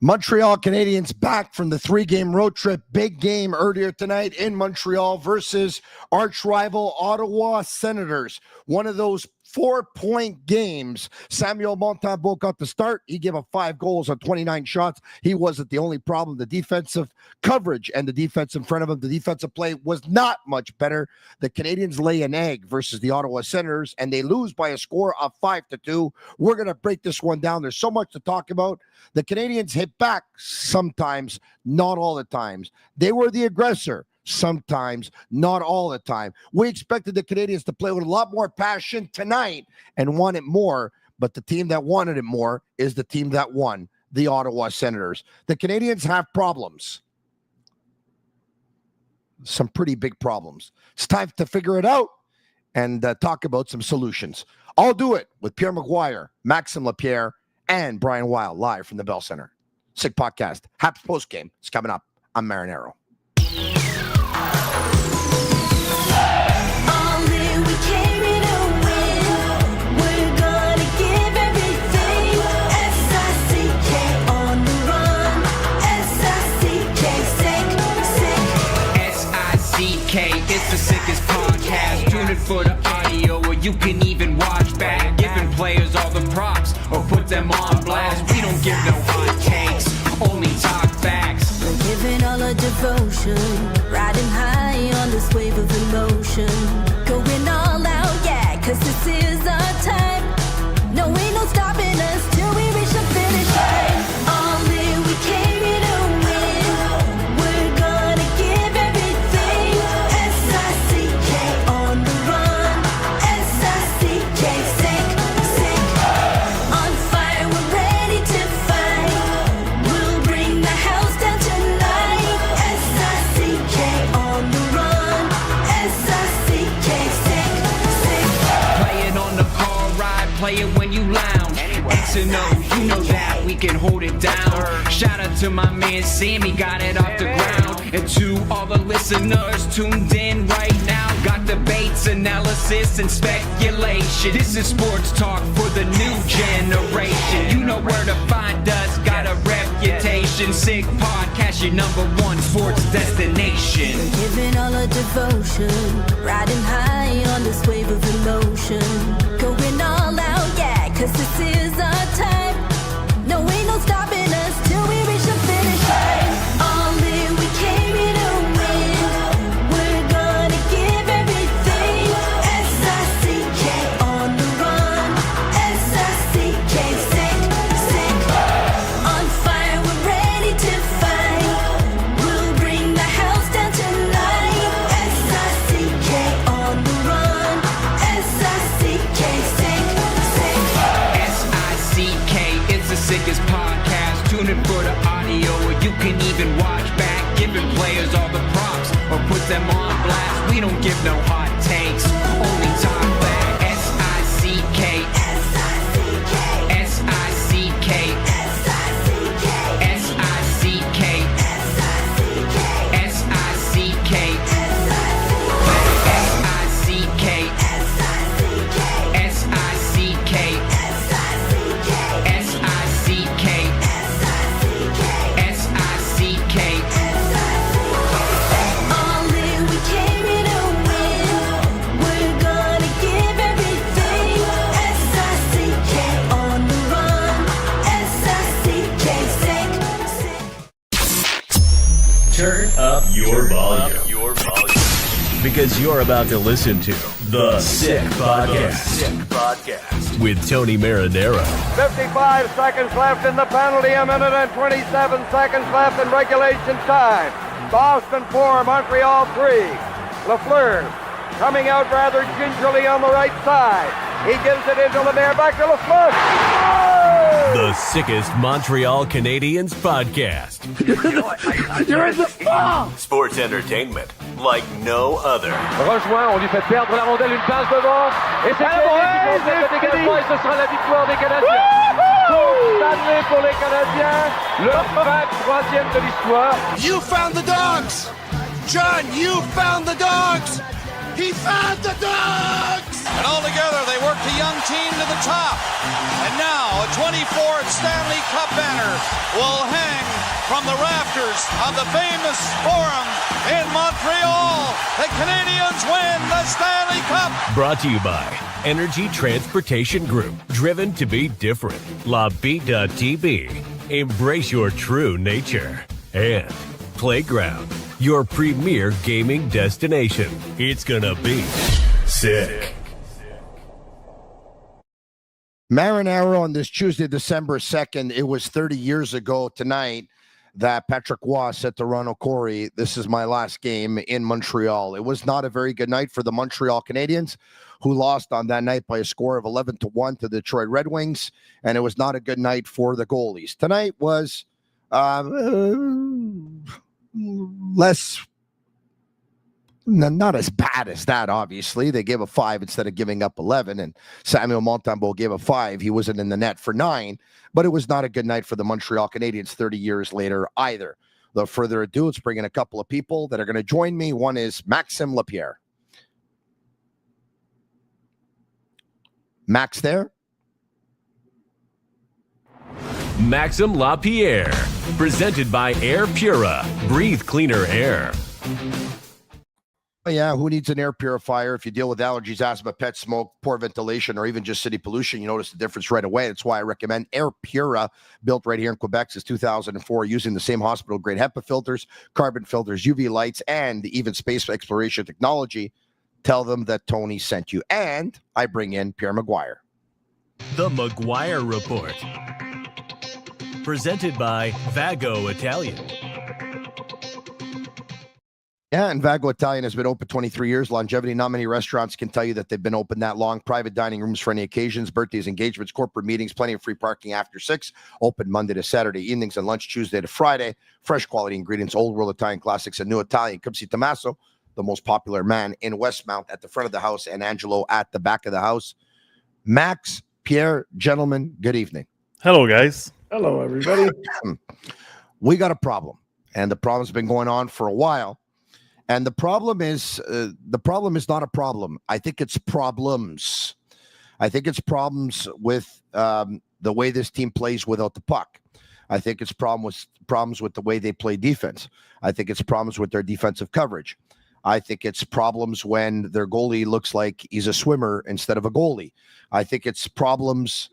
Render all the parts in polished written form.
Montreal Canadiens back from the 3-game road trip. Big game earlier tonight in Montreal versus arch rival Ottawa Senators. One of those 4-point games. Samuel Montembeault got the start. He gave up 5 goals on 29 shots. He wasn't the only problem. The defensive coverage and the defense in front of him, the defensive play was not much better. The Canadiens lay an egg versus the Ottawa Senators, and they lose by a score of 5-2. We're going to break this one down. There's so much to talk about. The Canadiens hit back sometimes, not all the times. They were the aggressor. Sometimes, not all the time. We expected the Canadiens to play with a lot more passion tonight and want it more, but the team that wanted it more is the team that won, the Ottawa Senators. The Canadiens have problems. Some pretty big problems. It's time to figure it out and talk about some solutions. I'll do it with Pierre McGuire, Maxim Lapierre, and Brian Wilde live from the Bell Center. Sick podcast. Habs postgame. It's coming up. I'm Marinaro. It's the sickest podcast. Tune in for the audio, or you can even watch back. Giving players all the props, or put them on blast. We don't give no hot takes, only talk facts. We're giving all our devotion, riding high on this wave of emotion. Going all out, yeah, cause this is our time. No, ain't no stopping us till we reach the finish line. All in, we came here to win. We're gonna give everything. S-I-C-K on the run. S-I-C-K, sick. On fire, we're ready to fight. We'll bring the house down tonight. S-I-C-K on the run. S-I-C-K, sick. Play it on the car ride, play it when you lounge. X and O, you know that we can hold it down. Shout out to my man Sammy, got it off the ground. And to all the listeners tuned in right now, got debates, analysis, and speculation. This is sports talk for the new generation. You know where to find us, got a reputation. Sick podcast, your #1 sports destination. We're giving all our devotion, riding high on this wave of emotion. Going all out, yeah, cause this is our time. No, ain't no stopping us till we reach the finish line. All in, we came here to win. We're gonna give everything. S-I-C-K on the run. S-I-C-K, sick. On fire, we're ready to fight. We'll bring the house down tonight. S-I-C-K on the run. S-I-C-K, sick. S-I-C-K, it's the sickest podcast. Tune in for the audio, or you can even watch back. Giving players all the props, or put them on blast. We don't give no hot takes, only talk back. S-I-C-K, S-I-C-K, S-I-C-K, S-I-C-K, S-I-C-K, S-I-C-K, S-I-C-K, S-I-C-K, S-I-C-K, S-I-C-K. All in, we came here to win. We're gonna give everything. S-I-C-K on the run. S-I-C-K, sick. Turn up your volume. Because you're about to listen to The Sick Podcast. With Tony Marinaro, 55 seconds left in the penalty, a minute and 27 seconds left in regulation time. Boston 4, Montreal 3. Lafleur coming out rather gingerly on the right side. He gives it into Lemaire, back to Lafleur. the sickest Montreal Canadiens podcast. You're in the ball! Sports entertainment like no other. Rejoint, on lui fait perdre la rondelle, une passe devant. Et c'est le dégagement, et ce sera la victoire des Canadiens. Stanley pour les Canadiens, leur 23e de l'histoire. You found the dogs! John, you found the dogs! He found the dogs! And all together, they worked a young team to the top. And now, a 24th Stanley Cup banner will hang from the rafters of the famous Forum in Montreal. The Canadiens win the Stanley Cup. Brought to you by Energy Transportation Group. Driven to be different. Tibi. Embrace your true nature. And Playground, your premier gaming destination. It's gonna be sick. Marinaro on this Tuesday, December 2nd. It was 30 years ago tonight that Patrick Roy said to Ron O'Corey, "This is my last game in Montreal." It was not a very good night for the Montreal Canadiens, who lost on that night by a score of 11-1 to the Detroit Red Wings, and it was not a good night for the goalies. Tonight was less, not as bad as that, obviously. They gave a 5 instead of giving up 11, and Samuel Montembeault gave a 5. He wasn't in the net for 9, but it was not a good night for the Montreal Canadiens 30 years later either. Without further ado, let's bring in a couple of people that are going to join me. One is Maxim Lapierre. Max there? Maxim Lapierre, presented by Air Pura. Breathe cleaner air. Yeah, who needs an air purifier? If you deal with allergies, asthma, pet smoke, poor ventilation, or even just city pollution, you notice the difference right away. That's why I recommend Air Pura, built right here in Quebec since 2004, using the same hospital-grade HEPA filters, carbon filters, UV lights, and even space exploration technology. Tell them that Tony sent you. And I bring in Pierre McGuire. The McGuire Report. Presented by Vago Italian. Yeah, and Vago Italian has been open 23 years. Longevity. Not many restaurants can tell you that they've been open that long. Private dining rooms for any occasions, birthdays, engagements, corporate meetings, plenty of free parking after 6. Open Monday to Saturday evenings and lunch Tuesday to Friday. Fresh quality ingredients, old world Italian classics, and new Italian. Come see Tommaso, the most popular man in Westmount, at the front of the house, and Angelo at the back of the house. Max, Pierre, gentlemen, good evening. Hello, guys. Hello, everybody. We got a problem, and the problem's been going on for a while. And the problem is not a problem. I think it's problems. I think it's problems with the way this team plays without the puck. I think it's problems with the way they play defense. I think it's problems with their defensive coverage. I think it's problems when their goalie looks like he's a swimmer instead of a goalie. I think it's problems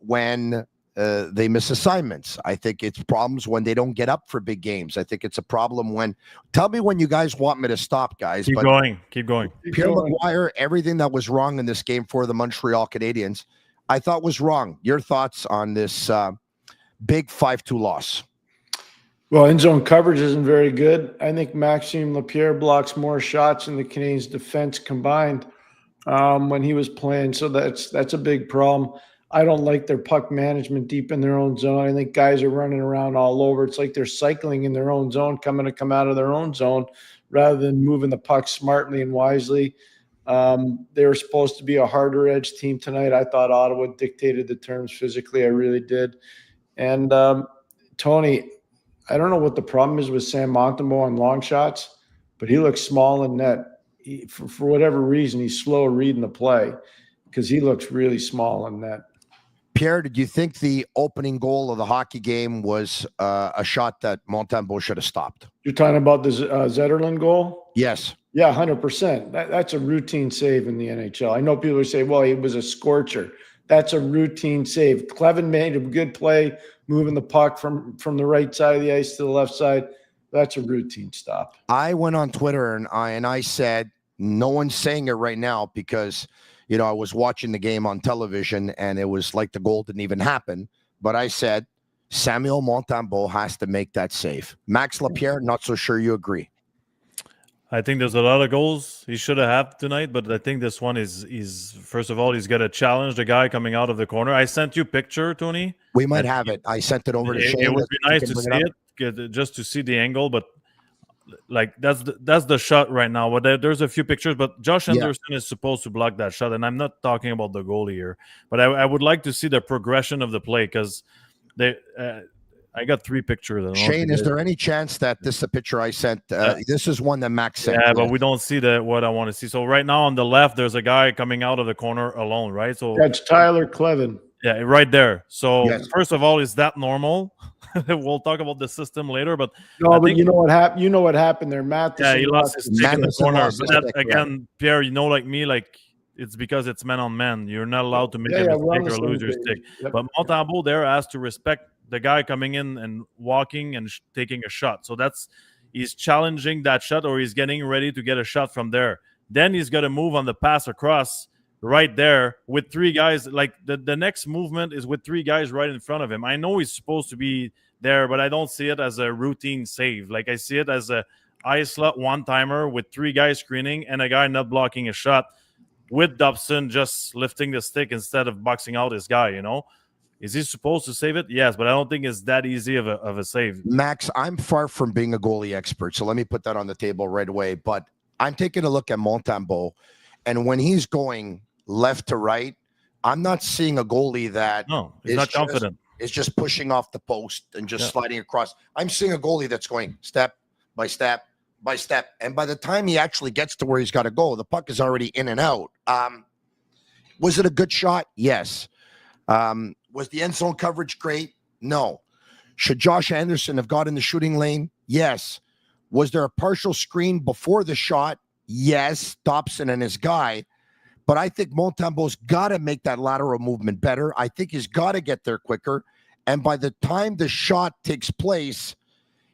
when they miss assignments. I think it's problems when they don't get up for big games. I think it's a problem when, tell me when you guys want me to stop, guys. Keep going. Pierre McGuire, everything that was wrong in this game for the Montreal Canadiens, I thought was wrong. Your thoughts on this big 5-2 loss? Well, end zone coverage isn't very good. I think Maxim Lapierre blocks more shots in the Canadiens' defense combined when he was playing. So that's a big problem. I don't like their puck management deep in their own zone. I think guys are running around all over. It's like they're cycling in their own zone, coming to come out of their own zone rather than moving the puck smartly and wisely. They were supposed to be a harder edge team tonight. I thought Ottawa dictated the terms physically. I really did. And Tony, I don't know what the problem is with Sam Montembeault on long shots, but he looks small in net. For whatever reason, he's slow reading the play because he looks really small in net. Pierre, did you think the opening goal of the hockey game was a shot that Montembeault should have stopped? You're talking about the Zetterlund goal? Yes. Yeah, 100%. That's a routine save in the NHL. I know people say, well, he was a scorcher. That's a routine save. Clevin made a good play, moving the puck from the right side of the ice to the left side. That's a routine stop. I went on Twitter and I said, no one's saying it right now because, you know, I was watching the game on television and it was like the goal didn't even happen. But I said, Samuel Montembeault has to make that save. Max Lapierre, not so sure you agree. I think there's a lot of goals he should have had tonight, but I think this one is first of all, he's got to challenge the guy coming out of the corner. I sent you a picture, Tony. We might have it. I sent it over to Shane. It would be nice to see it, just to see the angle, but like that's the shot right now. But there's a few pictures, but Josh Anderson is supposed to block that shot, and I'm not talking about the goalie here, but I would like to see the progression of the play because I got 3 pictures. Shane, is there any chance that this is a picture I sent? This is one that Max sent. Yeah, but we don't see what I want to see. So right now on the left, there's a guy coming out of the corner alone, right? So that's Tyler Clevin. Yeah, right there. So Yes. first of all, is that normal? We'll talk about the system later, but No, I but think, you know what happened. You know what happened there, Matheson. yeah, he lost his stick in the Matheson corner. lost But his that, stick, yeah. again, Pierre, like me, like it's because it's man on man. You're not allowed to make a we're on mistake the or lose same your page. stick. Yep. But Montembeault there has to respect the guy coming in and walking and taking a shot. So he's challenging that shot, or he's getting ready to get a shot from there. Then he's got to move on the pass across right there with three guys. Like the next movement is with three guys right in front of him. I know he's supposed to be there, but I don't see it as a routine save. Like I see it as a eye slot one-timer with three guys screening and a guy not blocking a shot with Dobson just lifting the stick instead of boxing out his guy, Is he supposed to save it? Yes, but I don't think it's that easy of a save. Max, I'm far from being a goalie expert, so let me put that on the table right away. But I'm taking a look at Montembeault, and when he's going left to right, I'm not seeing a goalie that he's not confident. Is just pushing off the post and just sliding across. I'm seeing a goalie that's going step by step by step, and by the time he actually gets to where he's got to go, the puck is already in and out. Was it a good shot? Yes. Was the end zone coverage great? No. Should Josh Anderson have got in the shooting lane? Yes. Was there a partial screen before the shot? Yes. Dobson and his guy. But I think Montembeault's got to make that lateral movement better. I think he's got to get there quicker. And by the time the shot takes place,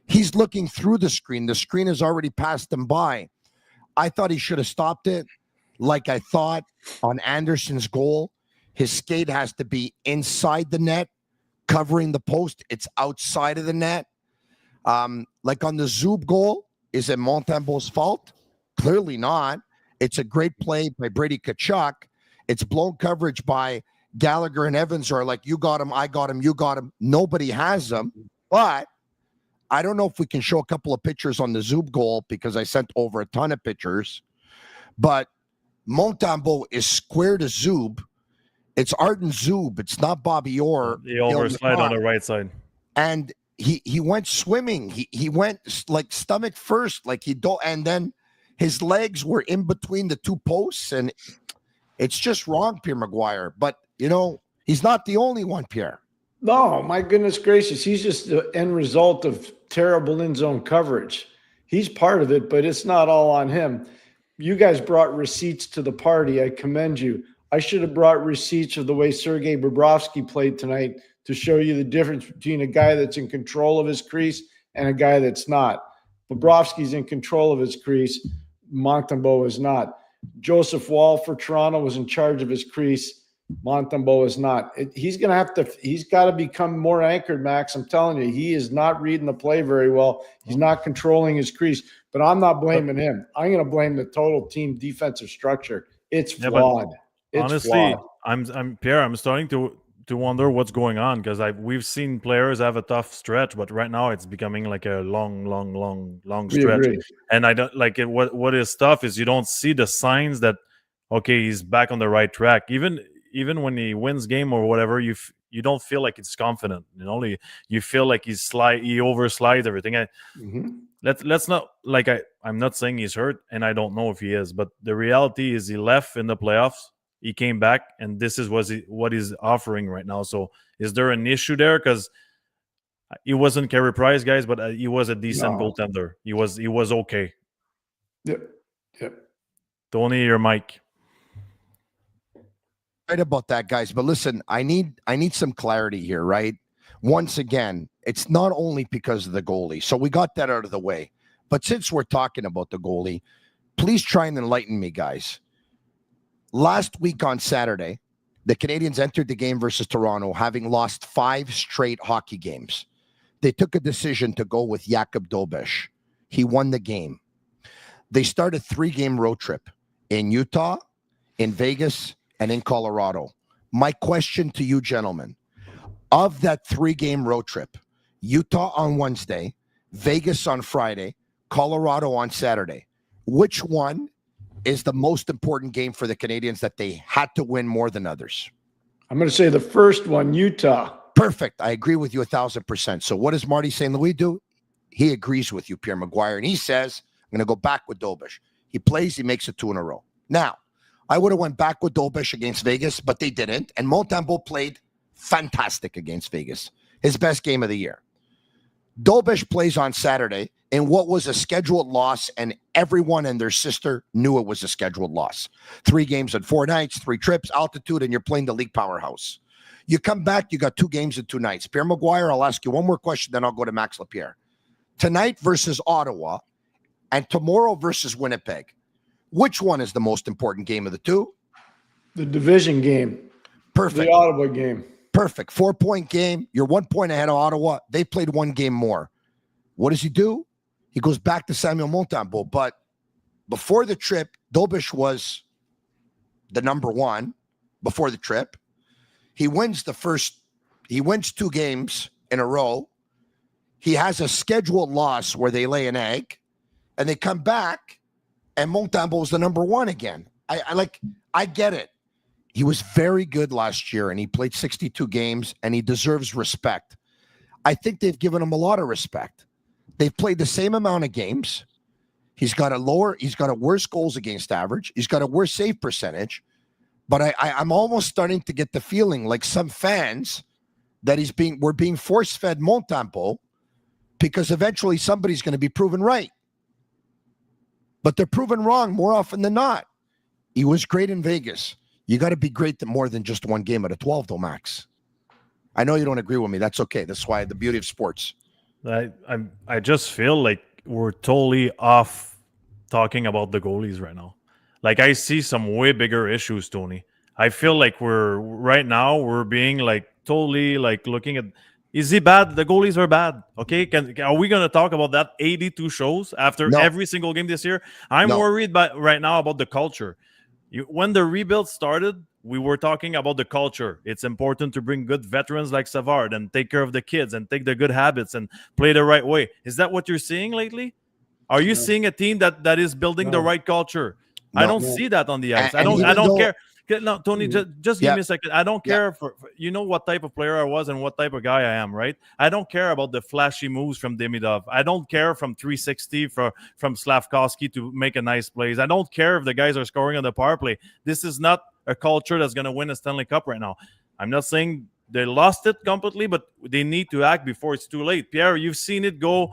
he's looking through the screen. The screen has already passed him by. I thought he should have stopped it. Like I thought on Anderson's goal, his skate has to be inside the net, covering the post. It's outside of the net. Like on the Zub goal, is it Montembeault's fault? Clearly not. It's a great play by Brady Tkachuk. It's blown coverage by Gallagher and Evans, are like, you got him, I got him, you got him. Nobody has them. But I don't know if we can show a couple of pictures on the Zub goal because I sent over a ton of pictures. But Montembeault is square to Zub. It's Arden Zub. It's not Bobby Orr. He overslide on the right side. And he went swimming. He went like stomach first, like he don't, and then his legs were in between the two posts, and it's just wrong, Pierre McGuire. But he's not the only one, Pierre. No, my goodness gracious. He's just the end result of terrible in zone coverage. He's part of it, but it's not all on him. You guys brought receipts to the party. I commend you. I should have brought receipts of the way Sergei Bobrovsky played tonight to show you the difference between a guy that's in control of his crease and a guy that's not. Bobrovsky's in control of his crease. Montembeault is not. Joseph Wall for Toronto was in charge of his crease. Montembeault is not. He's got to become more anchored, Max. I'm telling you, he is not reading the play very well. He's not controlling his crease, but I'm not blaming him. I'm going to blame the total team defensive structure. It's flawed. Honestly, flawed. I'm Pierre. I'm starting to wonder what's going on because we've seen players have a tough stretch, but right now it's becoming like a long stretch. And I don't like it. What is tough is you don't see the signs that he's back on the right track. Even when he wins game or whatever, you don't feel like he's confident. You feel like he overslides everything. Let's not I'm not saying he's hurt, and I don't know if he is, but the reality is he left in the playoffs. He came back, and this is what he's offering right now. So is there an issue there? Because he wasn't Carey Price, guys, but he was a decent goaltender. He was okay. Yep. Tony, your mic. Right about that, guys. But listen, I need some clarity here, right? Once again, it's not only because of the goalie. So we got that out of the way. But since we're talking about the goalie, please try and enlighten me, guys. Last week on Saturday, the Canadiens entered the game versus Toronto, having lost 5 straight hockey games. They took a decision to go with Jakub Dobeš. He won the game. They started a 3-game road trip in Utah, in Vegas, and in Colorado. My question to you, gentlemen, of that 3-game road trip, Utah on Wednesday, Vegas on Friday, Colorado on Saturday, which one is the most important game for the Canadiens that they had to win more than others? I'm going to say the first one, Utah. Perfect. I agree with you 1,000%. So what does Marty St. Louis do? He agrees with you, Pierre McGuire, and he says, I'm going to go back with Dobeš. He plays, he makes it 2 in a row. Now, I would have went back with Dobeš against Vegas, but they didn't. And Montembeault played fantastic against Vegas. His best game of the year. Dobeš plays on Saturday in what was a scheduled loss, and everyone and their sister knew it was a scheduled loss. 3 games in 4 nights, 3 trips, altitude, and you're playing the league powerhouse. You come back, you got 2 games in 2 nights. Pierre McGuire, I'll ask you one more question, then I'll go to Max Lapierre. Tonight versus Ottawa and tomorrow versus Winnipeg. Which one is the most important game of the 2? The division game. Perfect. The Ottawa game. Perfect. 4-point game. You're 1 point ahead of Ottawa. They played 1 game more. What does he do? He goes back to Samuel Montembeault. But before the trip, Dobeš was the number 1 before the trip. He wins 2 games in a row. He has a scheduled loss where they lay an egg, and they come back, and Montembeault is the number 1 again. I get it. He was very good last year, and he played 62 games, and he deserves respect. I think they've given him a lot of respect. They've played the same amount of games. He's got a worse goals against average. He's got a worse save percentage. But I'm almost starting to get the feeling like some fans that we're being force-fed Montembeault because eventually somebody's going to be proven right. But they're proven wrong more often than not. He was great in Vegas. You got to be great more than just 1 game out of 12, though, Max. I know you don't agree with me. That's okay. That's why the beauty of sports. I just feel like we're totally off talking about the goalies right now. Like, I see some way bigger issues, Tony. I feel like we're being like totally like looking at, is he bad? The goalies are bad. Okay. Are we going to talk about that 82 shows after every single game this year? I'm worried right now about the culture. When the rebuild started, we were talking about the culture. It's important to bring good veterans like Savard and take care of the kids and take the good habits and play the right way. Is that what you're seeing lately? Are you seeing a team that is building the right culture? I don't see that on the ice. I don't care. No, Tony, just give me a second. I don't care for you know what type of player I was and what type of guy I am, right? I don't care about the flashy moves from Demidov. I don't care from 360 from Slavkovsky to make a nice plays. I don't care if the guys are scoring on the power play. This is not a culture that's going to win a Stanley Cup right now. I'm not saying they lost it completely, but they need to act before it's too late. Pierre, you've seen it go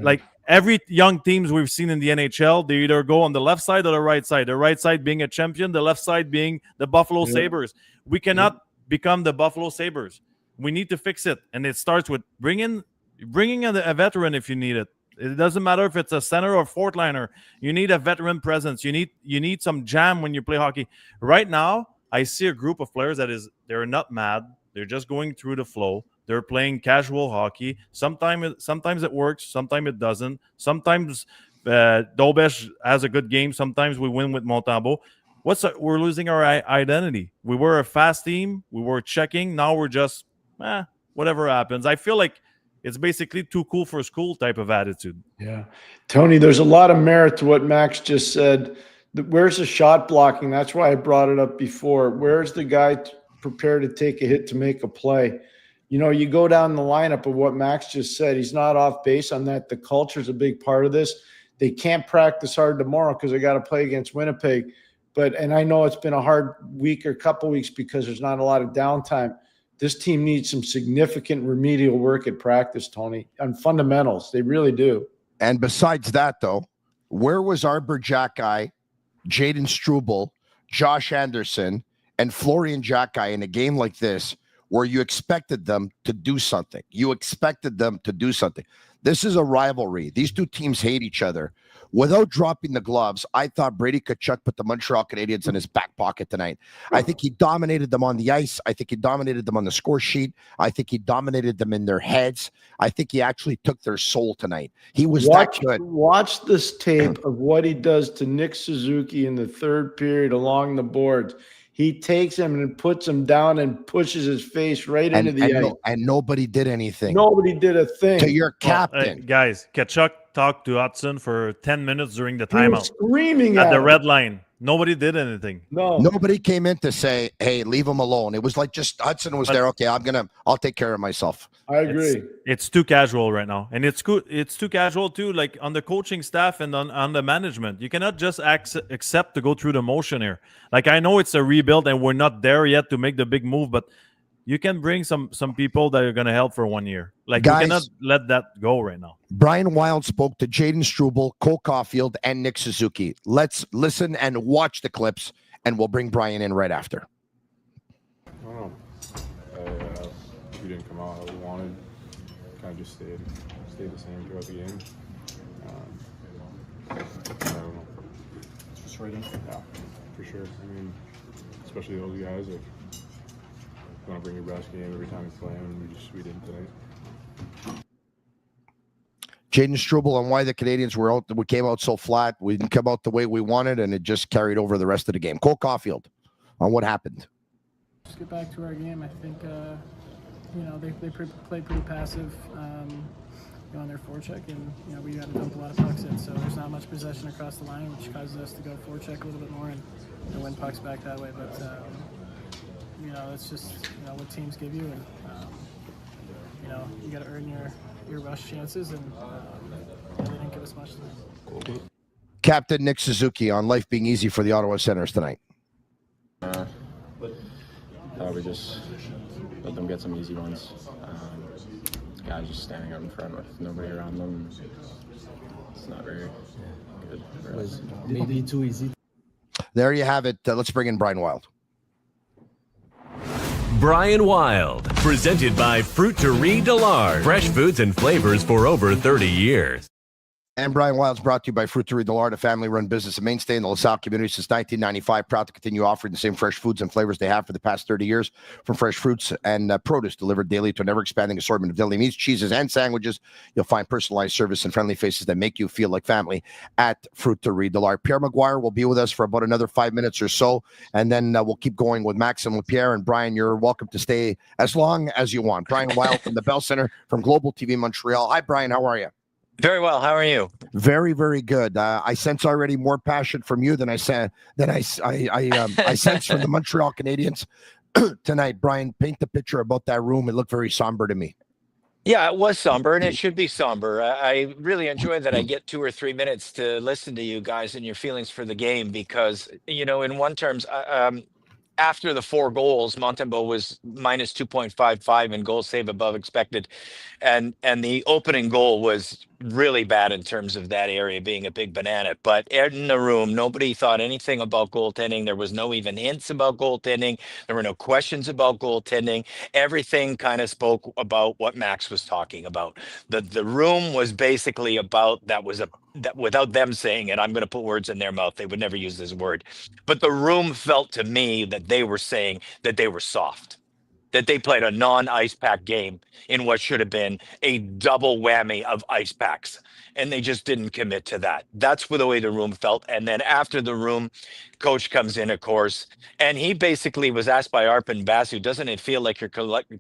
like every young teams we've seen in the NHL, they either go on the left side or the right side. The right side being a champion, the left side being the Buffalo Sabres. We cannot become the Buffalo Sabres. We need to fix it, and it starts with bringing a veteran if you need it. It doesn't matter if it's a center or fourth liner. You need a veteran presence. You need some jam when you play hockey. Right now, I see a group of players they're not mad. They're just going through the flow. They're playing casual hockey. Sometimes it works. Sometimes it doesn't. Sometimes Dobeš has a good game. Sometimes we win with Montembeault. We're losing our identity. We were a fast team. We were checking. Now we're just whatever happens. I feel like it's basically too cool for school type of attitude. Yeah. Tony, there's a lot of merit to what Max just said. Where's the shot blocking? That's why I brought it up before. Where's the guy prepared to take a hit to make a play? You know, you go down the lineup of what Max just said. He's not off base on that. The culture is a big part of this. They can't practice hard tomorrow because they got to play against Winnipeg. And I know it's been a hard week or couple weeks because there's not a lot of downtime. This team needs some significant remedial work at practice, Tony, on fundamentals. They really do. And besides that, though, where was our Berjakai, Jaden Struble, Josh Anderson, and Florian Jackai in a game like this where you expected them to do something? You expected them to do something. This is a rivalry. These two teams hate each other. Without dropping the gloves, I thought Brady Tkachuk put the Montreal Canadiens in his back pocket tonight. I think he dominated them on the ice. I think he dominated them on the score sheet. I think he dominated them in their heads. I think he actually took their soul tonight. He was that good. Watch this tape of what he does to Nick Suzuki in the third period along the boards. He takes him and puts him down and pushes his face right into the ice. And nobody did anything. Nobody did a thing. To your captain. Guys, Tkachuk talked to Hudson for 10 minutes during the timeout. Screaming at the red line. Nobody did anything. No. Nobody came in to say, hey, leave him alone. It was like just Hudson was there. Okay, I'll take care of myself. I agree. It's too casual right now. And it's too casual too, like on the coaching staff and on the management. You cannot just accept to go through the motion here. Like, I know it's a rebuild and we're not there yet to make the big move, but you can bring some people that are going to help for 1 year. Like, Guys, you cannot let that go right now. Brian Wilde spoke to Jaden Struble, Cole Caulfield, and Nick Suzuki. Let's listen and watch the clips, and we'll bring Brian in right after. I don't know. We didn't come out how we wanted. Kind of just stayed the same throughout the game. I don't know. It's frustrating. Yeah, for sure. I mean, especially those guys, like, you want to bring your best game every time you play, and we didn't tonight. Jaden Struble on why the Canadiens we came out so flat. We didn't come out the way we wanted, and it just carried over the rest of the game. Cole Caulfield on what happened. Just get back to our game. I think they played pretty passive on their forecheck, and we got to dump a lot of pucks in. So there's not much possession across the line, which causes us to go forecheck a little bit more and win pucks back that way. But it's just what teams give you, and you got to earn your rush chances, and they didn't give us much tonight. Captain Nick Suzuki on life being easy for the Ottawa Senators tonight. We just let them get some easy ones. Guys just standing out in front with nobody around them. It's not very good for us. Maybe too easy. There you have it. Let's bring in Brian Wilde. Brian Wilde, presented by Fruiterie de Lard. Fresh foods and flavors for over 30 years. And Brian Wilde's brought to you by Fruiterie de Lard, a family-run business, a mainstay in the LaSalle community since 1995. Proud to continue offering the same fresh foods and flavors they have for the past 30 years. From fresh fruits and produce delivered daily to an ever-expanding assortment of deli meats, cheeses, and sandwiches, you'll find personalized service and friendly faces that make you feel like family at Fruiterie de Lard. Pierre McGuire will be with us for about another 5 minutes or so, and then we'll keep going with Maxim Lapierre. And Brian, you're welcome to stay as long as you want. Brian Wilde from the Bell Center from Global TV Montreal. Hi, Brian. How are you? Very well. How are you? Very, very good. I sense already more passion from you than I sense from the Montreal Canadiens tonight. Brian, paint the picture about that room. It looked very somber to me. Yeah, it was somber, and it should be somber. I really enjoy that I get 2 or 3 minutes to listen to you guys and your feelings for the game, because, in one terms, after the 4 goals, Montembeault was minus 2.55 in goal save above expected. And the opening goal was really bad in terms of that area being a big banana. But in the room, nobody thought anything about goaltending. There was no even hints about goaltending. There were no questions about goaltending. Everything kind of spoke about what Max was talking about. The room was basically about that without them saying it. I'm going to put words in their mouth. They would never use this word. But the room felt to me that they were saying that they were soft, that they played a non-ice pack game in what should have been a double whammy of ice packs. And they just didn't commit to that. That's the way the room felt. And then after the room, coach comes in, of course, and he basically was asked by Arpin Basu, doesn't it feel like you're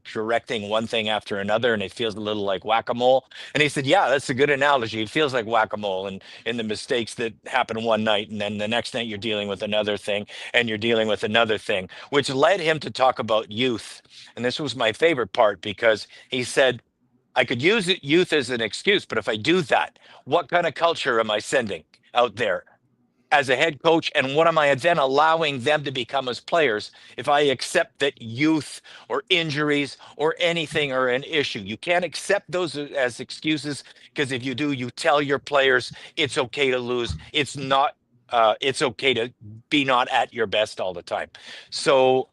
correcting one thing after another, and it feels a little like whack-a-mole? And he said, yeah, that's a good analogy. It feels like whack-a-mole, and in the mistakes that happen one night, and then the next night you're dealing with another thing, and you're dealing with another thing, which led him to talk about youth. And this was my favorite part, because he said, I could use youth as an excuse, but if I do that, what kind of culture am I sending out there as a head coach? And what am I then allowing them to become as players if I accept that youth or injuries or anything are an issue? You can't accept those as excuses, because if you do, you tell your players it's okay to lose. It's okay to be not at your best all the time. So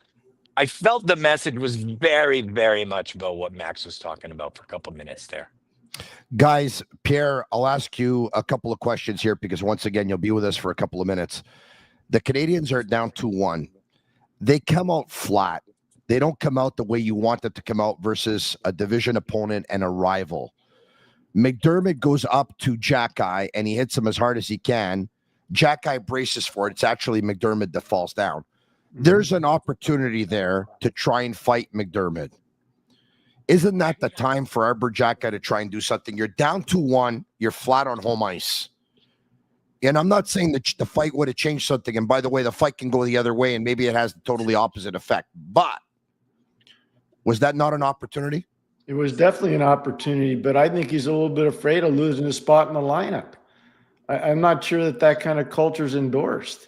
I felt the message was very, very much about what Max was talking about for a couple of minutes there. Guys, Pierre, I'll ask you a couple of questions here, because once again, you'll be with us for a couple of minutes. The Canadiens are down 2-1. They come out flat. They don't come out the way you want it to come out versus a division opponent and a rival. McDermott goes up to Jack-Eye, and he hits him as hard as he can. Jack-Eye braces for it. It's actually McDermott that falls down. There's an opportunity there to try and fight McDermott. Isn't that the time for Arbor Jack-Eye to try and do something? You're down 2-1. You're flat on home ice. And I'm not saying that the fight would have changed something. And by the way, the fight can go the other way, and maybe it has the totally opposite effect. But was that not an opportunity? It was definitely an opportunity, but I think he's a little bit afraid of losing his spot in the lineup. I'm not sure that kind of culture is endorsed.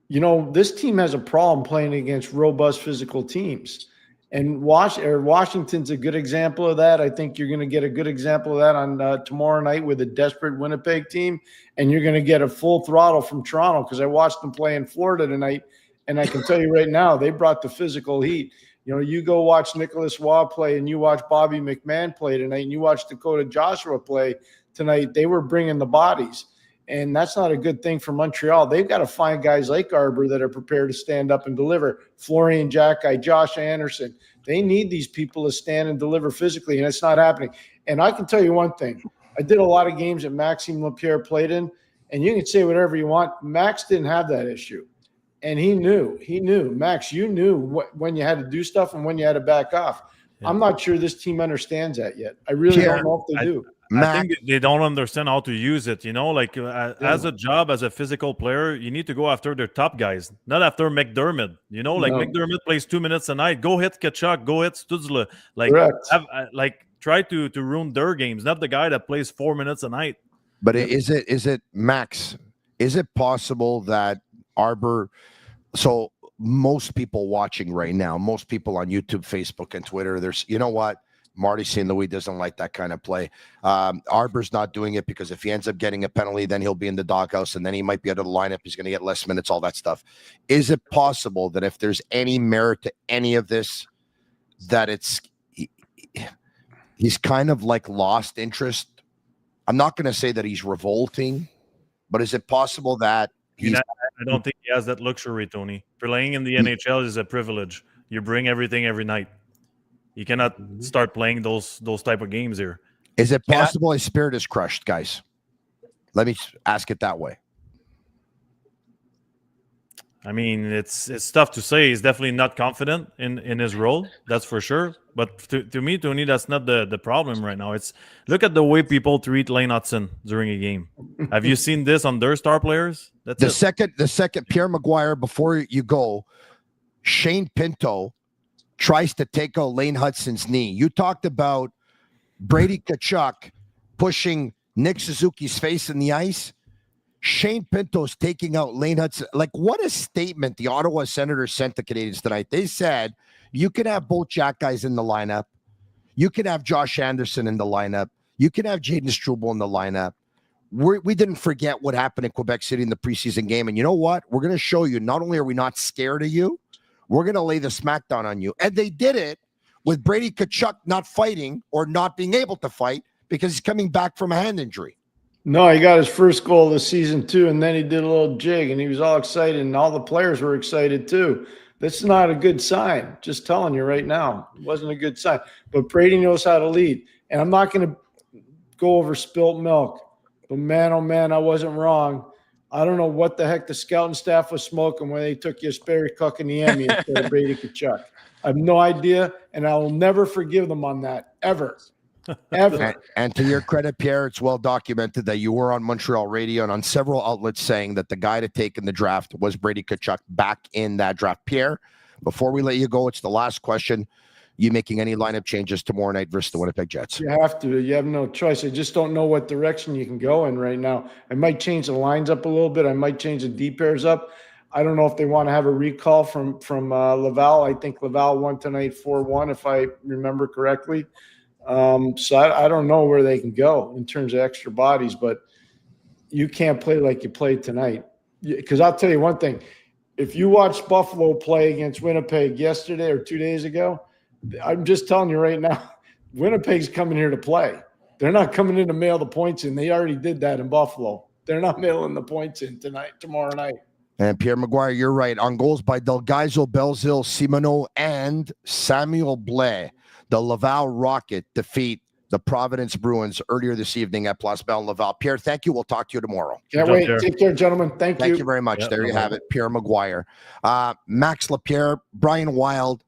This team has a problem playing against robust physical teams. And Washington's a good example of that. I think you're going to get a good example of that on tomorrow night with a desperate Winnipeg team, and you're going to get a full throttle from Toronto because I watched them play in Florida tonight, and I can tell you right now they brought the physical heat. You go watch Nicholas Waugh play, and you watch Bobby McMahon play tonight, and you watch Dakota Joshua play tonight. They were bringing the bodies. And that's not a good thing for Montreal. They've got to find guys like Arbor that are prepared to stand up and deliver. Florian Jacki, Josh Anderson. They need these people to stand and deliver physically, and it's not happening. And I can tell you one thing. I did a lot of games that Maxim Lapierre played in, and you can say whatever you want. Max didn't have that issue. And he knew. Max, you knew when you had to do stuff and when you had to back off. Yeah. I'm not sure this team understands that yet. I really don't know if they do. I think they don't understand how to use it, as a job, as a physical player, you need to go after their top guys, not after McDermott. McDermott plays 2 minutes a night. Go hit Tkachuk, go hit Stützle. Try to ruin their games, not the guy that plays 4 minutes a night. But is it Max? Is it possible that Arbor? So most people watching right now, most people on YouTube, Facebook, and Twitter, there's Marty St. Louis doesn't like that kind of play. Arbor's not doing it because if he ends up getting a penalty, then he'll be in the doghouse, and then he might be out of the lineup. He's going to get less minutes, all that stuff. Is it possible that if there's any merit to any of this, that he's kind of like lost interest? I'm not going to say that he's revolting, but is it possible that I don't think he has that luxury, Tony. Playing in the NHL is a privilege. You bring everything every night. You cannot start playing those type of games here. Is it possible his spirit is crushed, guys? Let me ask it that way. I mean, it's tough to say. He's definitely not confident in his role, that's for sure. But to me, Tony, that's not the problem right now. Look at the way people treat Lane Hudson during a game. Have you seen this on their star players? That's the second Pierre McGuire, before you go, Shane Pinto tries to take out Lane Hudson's knee. You talked about Brady Tkachuk pushing Nick Suzuki's face in the ice. Shane Pinto's taking out Lane Hudson. Like, what a statement the Ottawa Senators sent the Canadiens tonight. They said, you can have both Jack guys in the lineup. You can have Josh Anderson in the lineup. You can have Jaden Struble in the lineup. We didn't forget what happened in Quebec City in the preseason game. And you know what? We're going to show you, not only are we not scared of you, we're going to lay the smackdown on you. And they did it with Brady Tkachuk not fighting or not being able to fight because he's coming back from a hand injury. No, he got his first goal of the season too, and then he did a little jig, and he was all excited, and all the players were excited too. That's not a good sign. Just telling you right now, it wasn't a good sign. But Brady knows how to lead, and I'm not going to go over spilt milk. But man, oh man, I wasn't wrong. I don't know what the heck the scouting staff was smoking when they took Jesperi Kotkaniemi instead of Brady Tkachuk. I have no idea, and I will never forgive them on that, ever. Ever. And to your credit, Pierre, it's well documented that you were on Montreal radio and on several outlets saying that the guy to take in the draft was Brady Tkachuk back in that draft. Pierre, before we let you go, it's the last question. You making any lineup changes tomorrow night versus the Winnipeg Jets? You have to. You have no choice. I just don't know what direction you can go in right now. I might change the lines up a little bit. I might change the D pairs up. I don't know if they want to have a recall from Laval. I think Laval won tonight 4-1, if I remember correctly. So I don't know where they can go in terms of extra bodies, but you can't play like you played tonight. Because I'll tell you one thing. If you watched Buffalo play against Winnipeg yesterday or 2 days ago, I'm just telling you right now, Winnipeg's coming here to play. They're not coming in to mail the points in. They already did that in Buffalo. They're not mailing the points in tomorrow night. And Pierre McGuire, you're right. On goals by Delgaizo, Belzil, Simoneau, and Samuel Blais, the Laval Rocket defeat the Providence Bruins earlier this evening at Place Bell in Laval. Pierre, thank you. We'll talk to you tomorrow. Can't wait. Take care, gentlemen. Thank you. Thank you very much. Yep, there you have it. Pierre McGuire. Max Lapierre, Brian Wilde,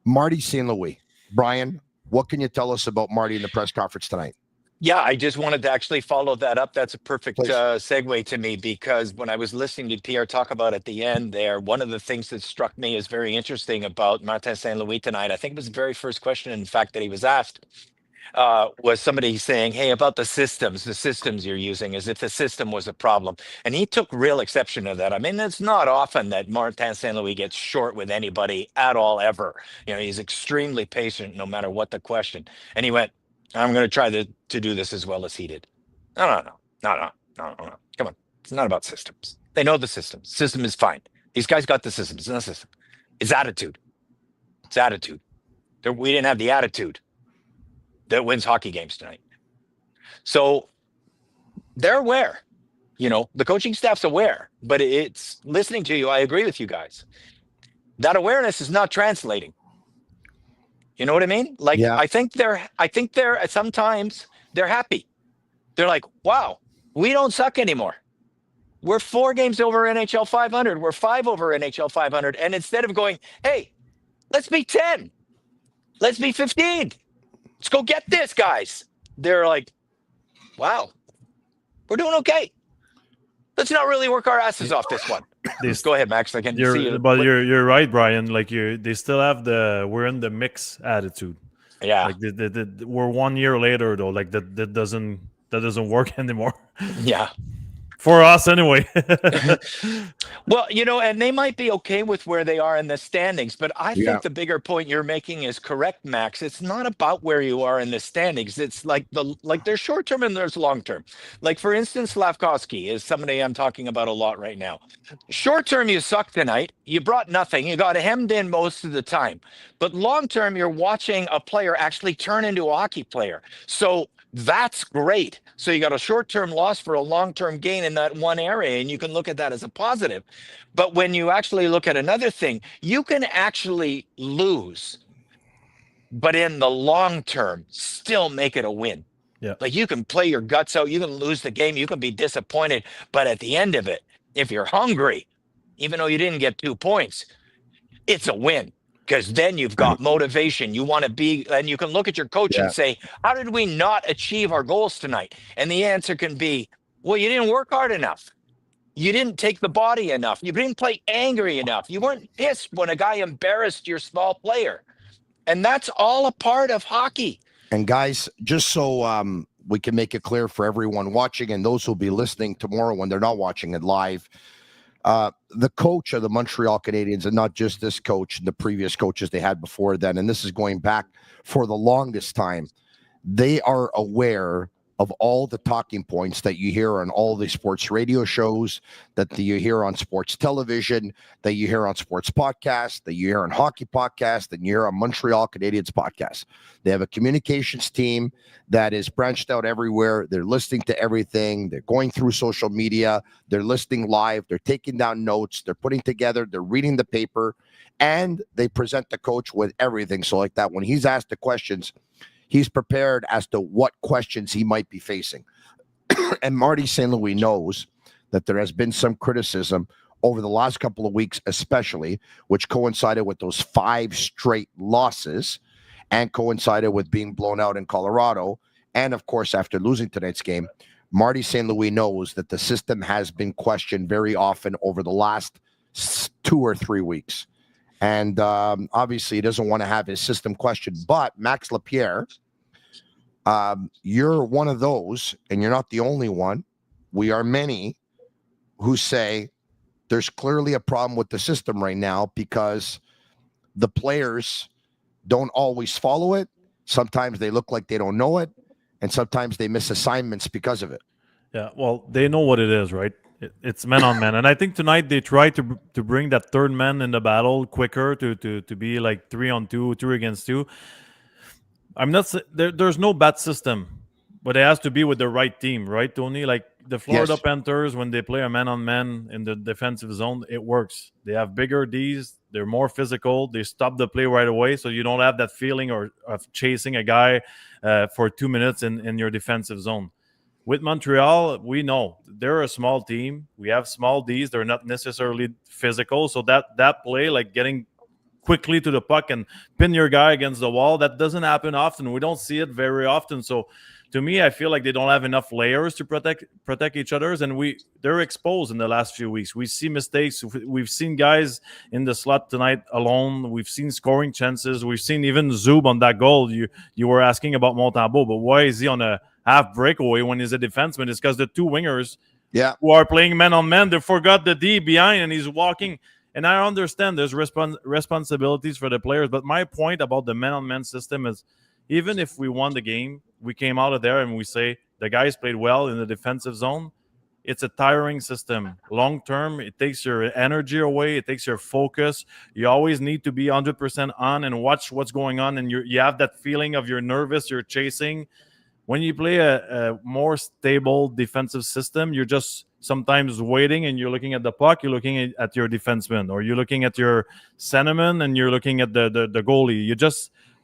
Marty St. Louis. Brian, what can you tell us about Marty in the press conference tonight? Yeah, I just wanted to actually follow that up. That's a perfect segue to me, because when I was listening to Pierre talk about at the end there, one of the things that struck me as very interesting about Martin St. Louis tonight, I think it was the very first question, in fact, that he was asked. was somebody saying, hey, about the systems you're using, as if the system was a problem. And he took real exception to that. I mean, it's not often that Martin St. Louis gets short with anybody at all, ever. You know, he's extremely patient no matter what the question. And he went, I'm going to try to do this as well as he did. No. Come on. It's not about systems. They know the system. System is fine. These guys got the system. It's not a system. It's attitude. It's attitude. We didn't have the attitude that wins hockey games tonight. So they're aware. You know, the coaching staff's aware, but it's listening to you. I agree with you guys. That awareness is not translating. You know what I mean? Like, Yeah. I think they're sometimes they're happy. They're like, wow, we don't suck anymore. We're 4 games over NHL 500. We're 5 over NHL 500. And instead of going, hey, let's be 10, let's be 15. Let's go get this, guys. They're like, wow, we're doing okay. Let's not really work our asses off this one. Go ahead, Max. I can see you. But you're right, Brian. Like they still have we're in the mix attitude. Yeah. Like we're 1 year later though. Like that doesn't work anymore. Yeah. For us anyway. Well, you know, and they might be okay with where they are in the standings, but I think the bigger point you're making is correct, Max. It's not about where you are in the standings. It's like there's short term and there's long term. Like, for instance, Slavkovsky is somebody I'm talking about a lot right now. Short term, you suck tonight. You brought nothing. You got hemmed in most of the time. But long term, you're watching a player actually turn into a hockey player. So that's great. So you got a short-term loss for a long-term gain in that one area, and you can look at that as a positive. But when you actually look at another thing, you can actually lose, but in the long term, still make it a win. Yeah. Like, you can play your guts out, you can lose the game, you can be disappointed, but at the end of it, if you're hungry, even though you didn't get 2 points, it's a win. Because then you've got motivation. You want to be, and you can look at your coach and say, how did we not achieve our goals tonight? And the answer can be, well, you didn't work hard enough. You didn't take the body enough. You didn't play angry enough. You weren't pissed when a guy embarrassed your small player. And that's all a part of hockey. And guys, just so we can make it clear for everyone watching and those who'll be listening tomorrow when they're not watching it live, the coach of the Montreal Canadiens, and not just this coach, the previous coaches they had before then, and this is going back for the longest time, they are aware of all the talking points that you hear on all the sports radio shows, that you hear on sports television, that you hear on sports podcasts, that you hear on hockey podcasts, that you hear on Montreal Canadiens podcasts. They have a communications team that is branched out everywhere. They're listening to everything. They're going through social media. They're listening live. They're taking down notes. They're putting together. They're reading the paper. And they present the coach with everything. So like that, when he's asked the questions, he's prepared as to what questions he might be facing. And Marty St. Louis knows that there has been some criticism over the last couple of weeks, especially, which coincided with those 5 straight losses and coincided with being blown out in Colorado. And, of course, after losing tonight's game, Marty St. Louis knows that the system has been questioned very often over the last 2 or 3 weeks. And obviously, he doesn't want to have his system questioned. But Max Lapierre, you're one of those, and you're not the only one. We are many who say there's clearly a problem with the system right now because the players don't always follow it. Sometimes they look like they don't know it, and sometimes they miss assignments because of it. Yeah, well, they know what it is, right? It's man on man, and I think tonight they tried to bring that third man in the battle quicker to be like 3-on-2, 2 against 2. I'm not there's no bad system, but it has to be with the right team, right, Tony? Like the Florida Panthers, when they play a man on man in the defensive zone, it works. They have bigger Ds, they're more physical, they stop the play right away, so you don't have that feeling of chasing a guy for 2 minutes in your defensive zone. With Montreal, we know they're a small team. We have small Ds. They're not necessarily physical. So that play, like getting quickly to the puck and pin your guy against the wall, that doesn't happen often. We don't see it very often. So to me, I feel like they don't have enough layers to protect each other's, and they're exposed in the last few weeks. We see mistakes. We've seen guys in the slot tonight alone. We've seen scoring chances. We've seen even Zub on that goal. You were asking about Montembeault, but why is he on a half breakaway when he's a defenseman? It's because the two wingers who are playing man-on-man, they forgot the D behind, and he's walking. And I understand there's responsibilities for the players, but my point about the man-on-man system is even if we won the game, we came out of there and we say the guys played well in the defensive zone. It's a tiring system. Long-term, it takes your energy away. It takes your focus. You always need to be 100% on and watch what's going on, and you have that feeling of you're nervous, you're chasing. When you play a more stable defensive system, you're just sometimes waiting and you're looking at the puck, you're looking at your defenseman, or you're looking at your centerman and you're looking at the goalie.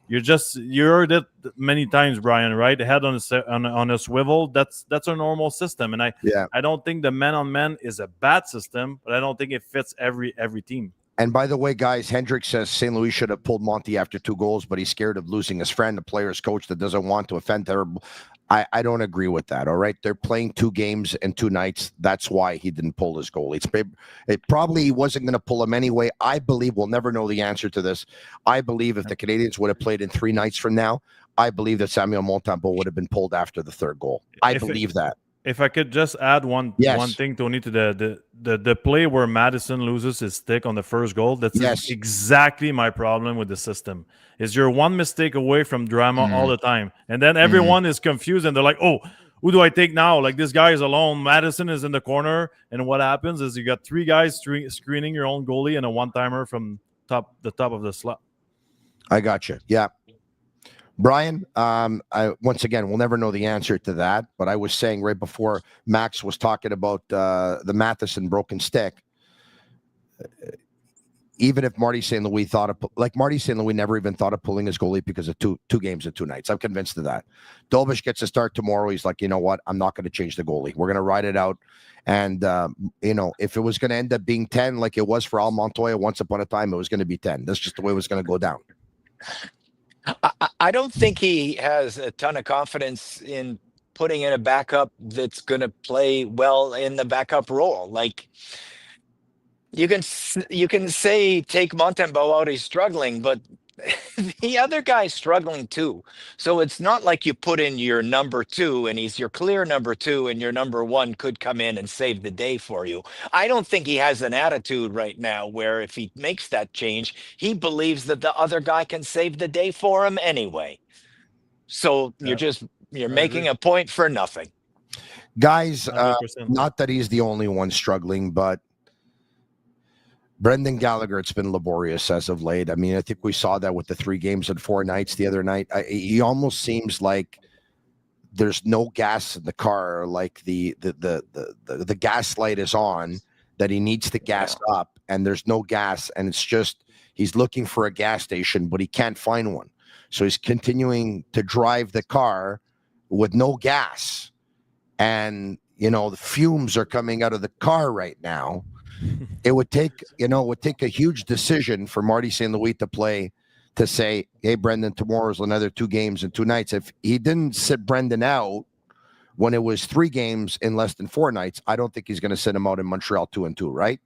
You heard it many times, Brian, right? Head on a swivel. That's a normal system. And I don't think the man-on-man is a bad system, but I don't think it fits every team. And by the way, guys, Hendrick says St. Louis should have pulled Monty after 2 goals, but he's scared of losing his friend, the player's coach that doesn't want to offend terrible. I don't agree with that, all right? They're playing 2 games and 2 nights. That's why he didn't pull his goal. It probably wasn't going to pull him anyway. I believe we'll never know the answer to this. I believe if the Canadiens would have played in 3 nights from now, I believe that Samuel Montembeault would have been pulled after the 3rd goal. I believe that. If I could just add one thing, Tony, to the play where Madison loses his stick on the first goal, that's exactly my problem with the system. Is you're one mistake away from drama all the time. And then everyone is confused and they're like, oh, who do I take now? Like, this guy is alone. Madison is in the corner. And what happens is you got 3 guys screening your own goalie and a one-timer from the top of the slot. I got you. Yeah. Brian, once again, we'll never know the answer to that, but I was saying right before Max was talking about the Matheson broken stick, even if Marty St. Louis Marty St. Louis never even thought of pulling his goalie because of two games and 2 nights. I'm convinced of that. Dolbish gets a start tomorrow. He's like, you know what? I'm not going to change the goalie. We're going to ride it out. And, if it was going to end up being 10 like it was for Al Montoya once upon a time, it was going to be 10. That's just the way it was going to go down. I don't think he has a ton of confidence in putting in a backup that's going to play well in the backup role. Like, you can say take Montembeault out, he's struggling, but the other guy's struggling too. So it's not like you put in your number 2 and he's your clear number 2 and your number 1 could come in and save the day for you. I don't think he has an attitude right now where if he makes that change, he believes that the other guy can save the day for him anyway. So you're making a point for nothing. Guys, not that he's the only one struggling, but Brendan Gallagher, it's been laborious as of late. I mean, I think we saw that with the 3 games and 4 nights the other night. He almost seems like there's no gas in the car, like the gas light is on, that he needs to gas up, and there's no gas, and it's just he's looking for a gas station, but he can't find one. So he's continuing to drive the car with no gas, and the fumes are coming out of the car right now. It would take a huge decision for Marty St. Louis to say, hey, Brendan, tomorrow's another 2 games and 2 nights. If he didn't sit Brendan out when it was 3 games in less than 4 nights, I don't think he's going to sit him out in Montreal 2-2, right?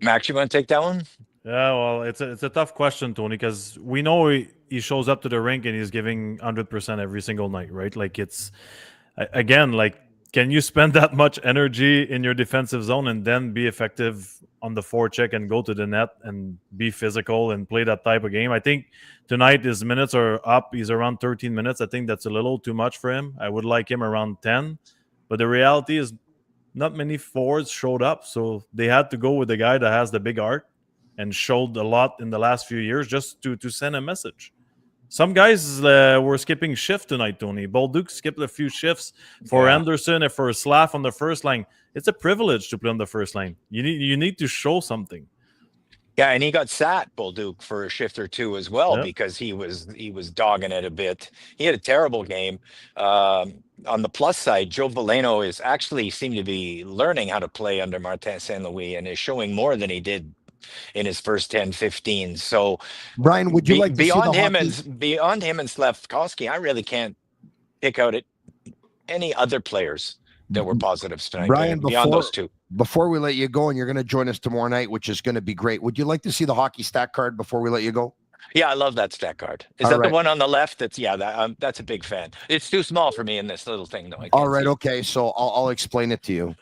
Max, you want to take that one? Yeah, well, it's a tough question, Tony, because we know he shows up to the rink and he's giving 100% every single night, right? Like, it's, again, like, can you spend that much energy in your defensive zone and then be effective on the forecheck and go to the net and be physical and play that type of game? I think tonight his minutes are up. He's around 13 minutes. I think that's a little too much for him. I would like him around 10. But the reality is not many forwards showed up, so they had to go with the guy that has the big heart and showed a lot in the last few years just to send a message. Some guys were skipping shift tonight, Tony. Bolduc skipped a few shifts for Anderson and for Slav on the first line. It's a privilege to play on the first line. You need to show something. Yeah, and he got sat, Bolduc, for a shift or 2 as well, because he was dogging it a bit. He had a terrible game. On the plus side, Joe Veleno is actually seemed to be learning how to play under Martin St. Louis and is showing more than he did in his first 10-15. So Brian, would you like to beyond him and Slavkovsky, I really can't pick out any other players that were positives tonight, Brian, beyond those two. Before we let you go, and you're going to join us tomorrow night, which is going to be great. Would you like to see the hockey stat card before we let you go? Yeah, I love that stat card. Is All that right. the one on the left? That's a big fan. It's too small for me in this little thing, though. I can't All right. see it. Okay. So I'll explain it to you.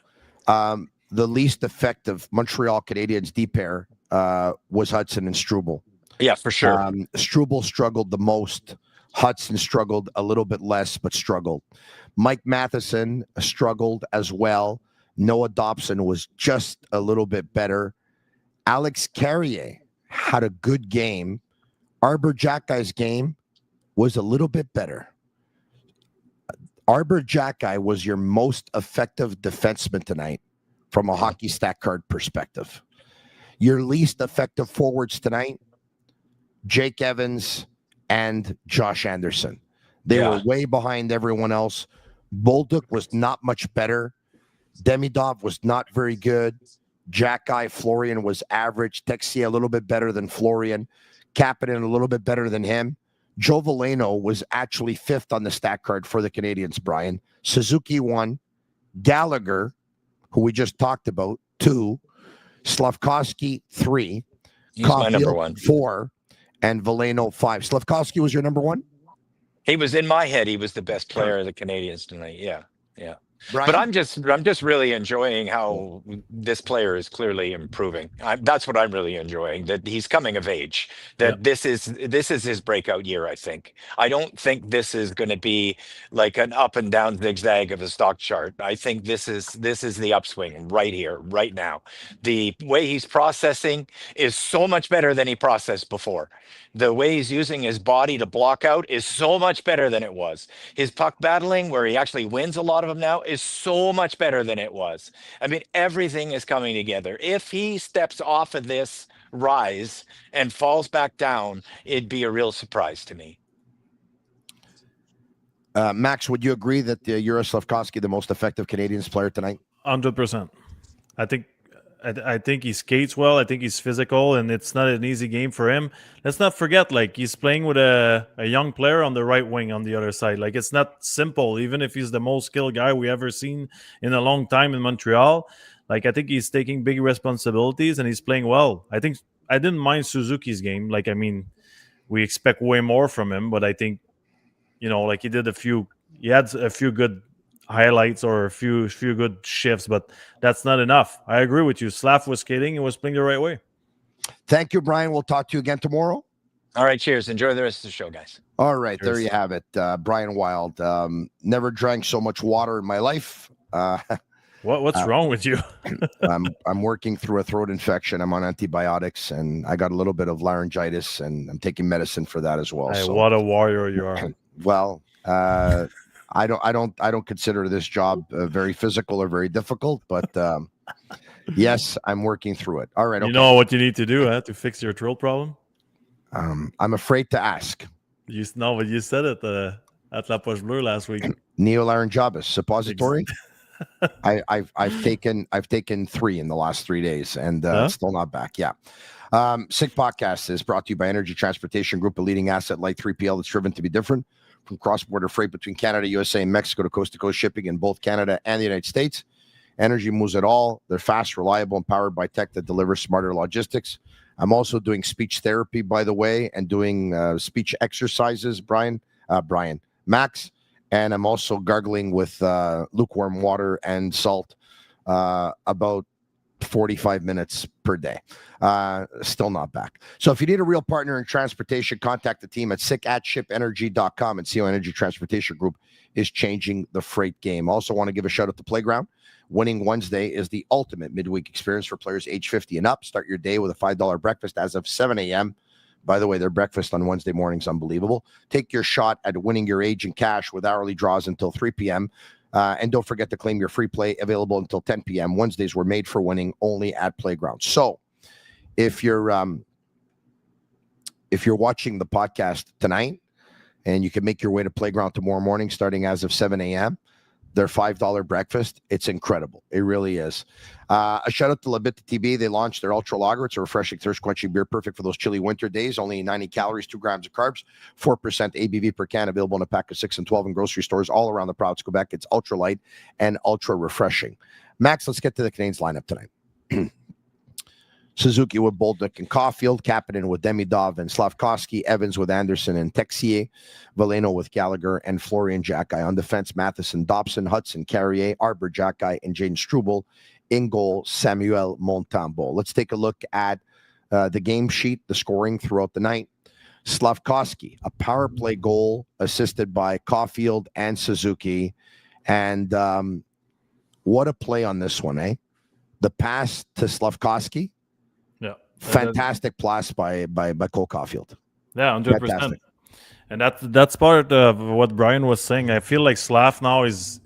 The least effective Montreal Canadiens D pair was Hudson and Struble. Yeah, for sure. Struble struggled the most. Hudson struggled a little bit less, but struggled. Mike Matheson struggled as well. Noah Dobson was just a little bit better. Alex Carrier had a good game. Arbor Jackey's game was a little bit better. Arbor Jackey was your most effective defenseman tonight from a hockey stat card perspective. Your least effective forwards tonight, Jake Evans and Josh Anderson. They were way behind everyone else. Bolduc was not much better. Demidov was not very good. Jackey, Florian was average. Texier a little bit better than Florian. Kapanen a little bit better than him. Joe Veleno was actually fifth on the stat card for the Canadiens, Brian. Suzuki 1. Gallagher, who we just talked about, 2. Slavkovsky 3. He's my number 1. 4. And Veleno 5. Slavkovsky was your number 1? He was in my head. He was the best player of the Canadiens tonight. Yeah. Brian? But I'm just really enjoying how this player is clearly improving. That's what I'm really enjoying. That he's coming of age. That this is his breakout year. I think. I don't think this is going to be like an up and down zigzag of a stock chart. I think this is the upswing right here, right now. The way he's processing is so much better than he processed before. The way he's using his body to block out is so much better than it was. His puck battling, where he actually wins a lot of them now, is so much better than it was. I mean, everything is coming together. If he steps off of this rise and falls back down, it'd be a real surprise to me. Max, would you agree that Yuri Slavkovsky, the most effective Canadiens player tonight? 100%. I think he skates well. I think he's physical, and it's not an easy game for him. Let's not forget, like, he's playing with a young player on the right wing on the other side. Like, it's not simple, even if he's the most skilled guy we ever seen in a long time in Montreal. Like, I think he's taking big responsibilities, and he's playing well. I think I didn't mind Suzuki's game. Like, I mean, we expect way more from him, but I think, like he had a few good highlights or a few good shifts, but that's not enough. I agree with you. Slav was skating and was playing the right way. Thank you, Brian. We'll talk to you again tomorrow. All right, cheers. Enjoy the rest of the show, guys. All right, there you have it. Brian Wilde. Never drank so much water in my life. What's wrong with you? I'm working through a throat infection. I'm on antibiotics, and I got a little bit of laryngitis, and I'm taking medicine for that as well. Hey, what a warrior you are. Well, I don't consider this job very physical or very difficult, but yes, I'm working through it. All right. Okay. You know what you need to do to fix your throat problem? I'm afraid to ask. But you said it at La Poche Bleue last week. Neolaryngitis suppository. I've taken 3 in the last 3 days, and it's still not back. Yeah. Sick Podcast is brought to you by Energy Transportation Group, a leading asset like 3PL that's driven to be different. From cross-border freight between Canada, USA, and Mexico to coast-to-coast shipping in both Canada and the United States. Energy moves it all. They're fast, reliable, and powered by tech that delivers smarter logistics. I'm also doing speech therapy, by the way, and doing speech exercises, Max. And I'm also gargling with lukewarm water and salt about 45 minutes per day. Still not back. So if you need a real partner in transportation, contact the team at sick@shipenergy.com and see how Energy Transportation Group is changing the freight game. Also want to give a shout out to Playground. Winning Wednesday is the ultimate midweek experience for players age 50 and up. Start your day with a $5 breakfast as of 7 a.m. By the way, their breakfast on Wednesday morning is unbelievable. Take your shot at winning your age in cash with hourly draws until 3 p.m. And don't forget to claim your free play, available until 10 p.m. Wednesdays were made for winning only at Playground. So if you're watching the podcast tonight and you can make your way to Playground tomorrow morning starting as of 7 a.m., their $5 breakfast. It's incredible. It really is. A shout out to Bittt Tibi. They launched their Ultra Lager. It's a refreshing, thirst-quenching beer, perfect for those chilly winter days. Only 90 calories, 2 grams of carbs, 4% ABV per can. Available in a pack of 6 and 12 in grocery stores all around the province of Quebec. It's ultra light and ultra refreshing. Max, let's get to the Canadiens lineup tonight. Suzuki with Bolduc and Caulfield, Kapanen with Demidov and Slavkovsky, Evans with Anderson and Texier, Veleno with Gallagher and Florian Jacki. On defense, Matheson, Dobson, Hudson, Carrier, Arbor, Jacki, and Jaden Struble. In goal, Samuel Montembeault. Let's take a look at the game sheet, the scoring throughout the night. Slavkovsky, a power play goal assisted by Caulfield and Suzuki. And what a play on this one, eh? The pass to Slavkovsky. Yeah. Fantastic pass by Cole Caulfield. Yeah, 100%. And that's part of what Brian was saying. I feel like Slav now is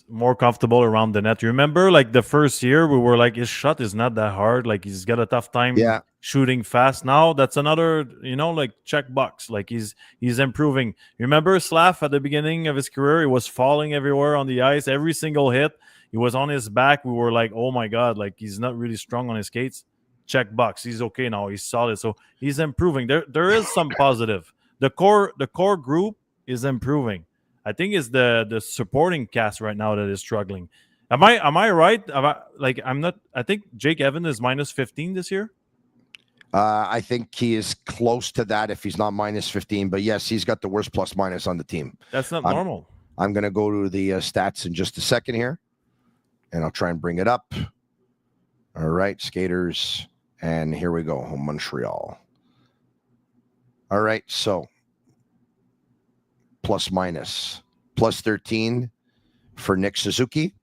more comfortable around the net. You remember, like the first year, we were like, his shot is not that hard. Like he's got a tough time shooting fast. Now that's another, like check box. Like he's improving. You remember Slav at the beginning of his career, he was falling everywhere on the ice. Every single hit, he was on his back. We were like, oh my God, like he's not really strong on his skates. Check box. He's okay now. He's solid. So he's improving. There is some positive. The core group is improving. I think it's the supporting cast right now that is struggling. Am I right? I think Jake Evans is minus 15 this year. I think he is close to that if he's not minus 15. But yes, he's got the worst plus minus on the team. That's not normal. I'm going to go to the stats in just a second here, and I'll try and bring it up. All right, skaters, and here we go. Montreal. All right, so plus minus. Plus 13 for Nick Suzuki,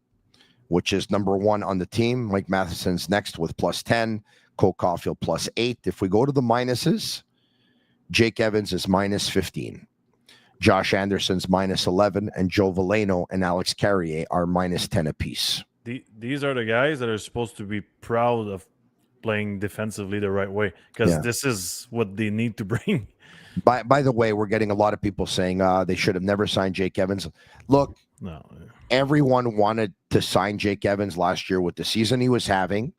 which is number 1 on the team. Mike Matheson's next with plus 10. Cole Caulfield plus 8. If we go to the minuses, Jake Evans is minus 15. Josh Anderson's minus 11. And Joe Veleno and Alex Carrier are minus 10 apiece. These are the guys that are supposed to be proud of playing defensively the right way, because this is what they need to bring. By the way, we're getting a lot of people saying they should have never signed Jake Evans. Look, everyone wanted to sign Jake Evans last year with the season he was having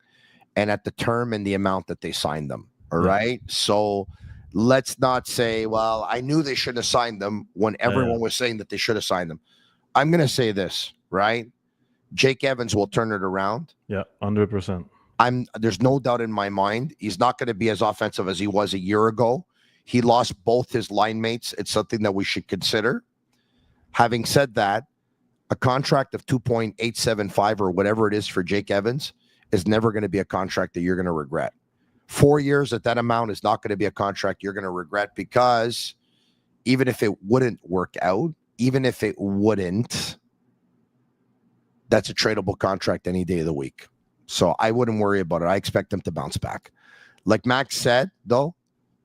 and at the term and the amount that they signed them. All right. So let's not say, well, I knew they should have signed them when everyone was saying that they should have signed them. I'm going to say this, right? Jake Evans will turn it around. Yeah, 100%. There's no doubt in my mind he's not going to be as offensive as he was a year ago. He lost both his line mates. It's something that we should consider. Having said that, a contract of 2.875 or whatever it is for Jake Evans is never going to be a contract that you're going to regret. 4 years at that amount is not going to be a contract you're going to regret, because even if it wouldn't work out, that's a tradable contract any day of the week. So I wouldn't worry about it. I expect him to bounce back. Like Max said, though,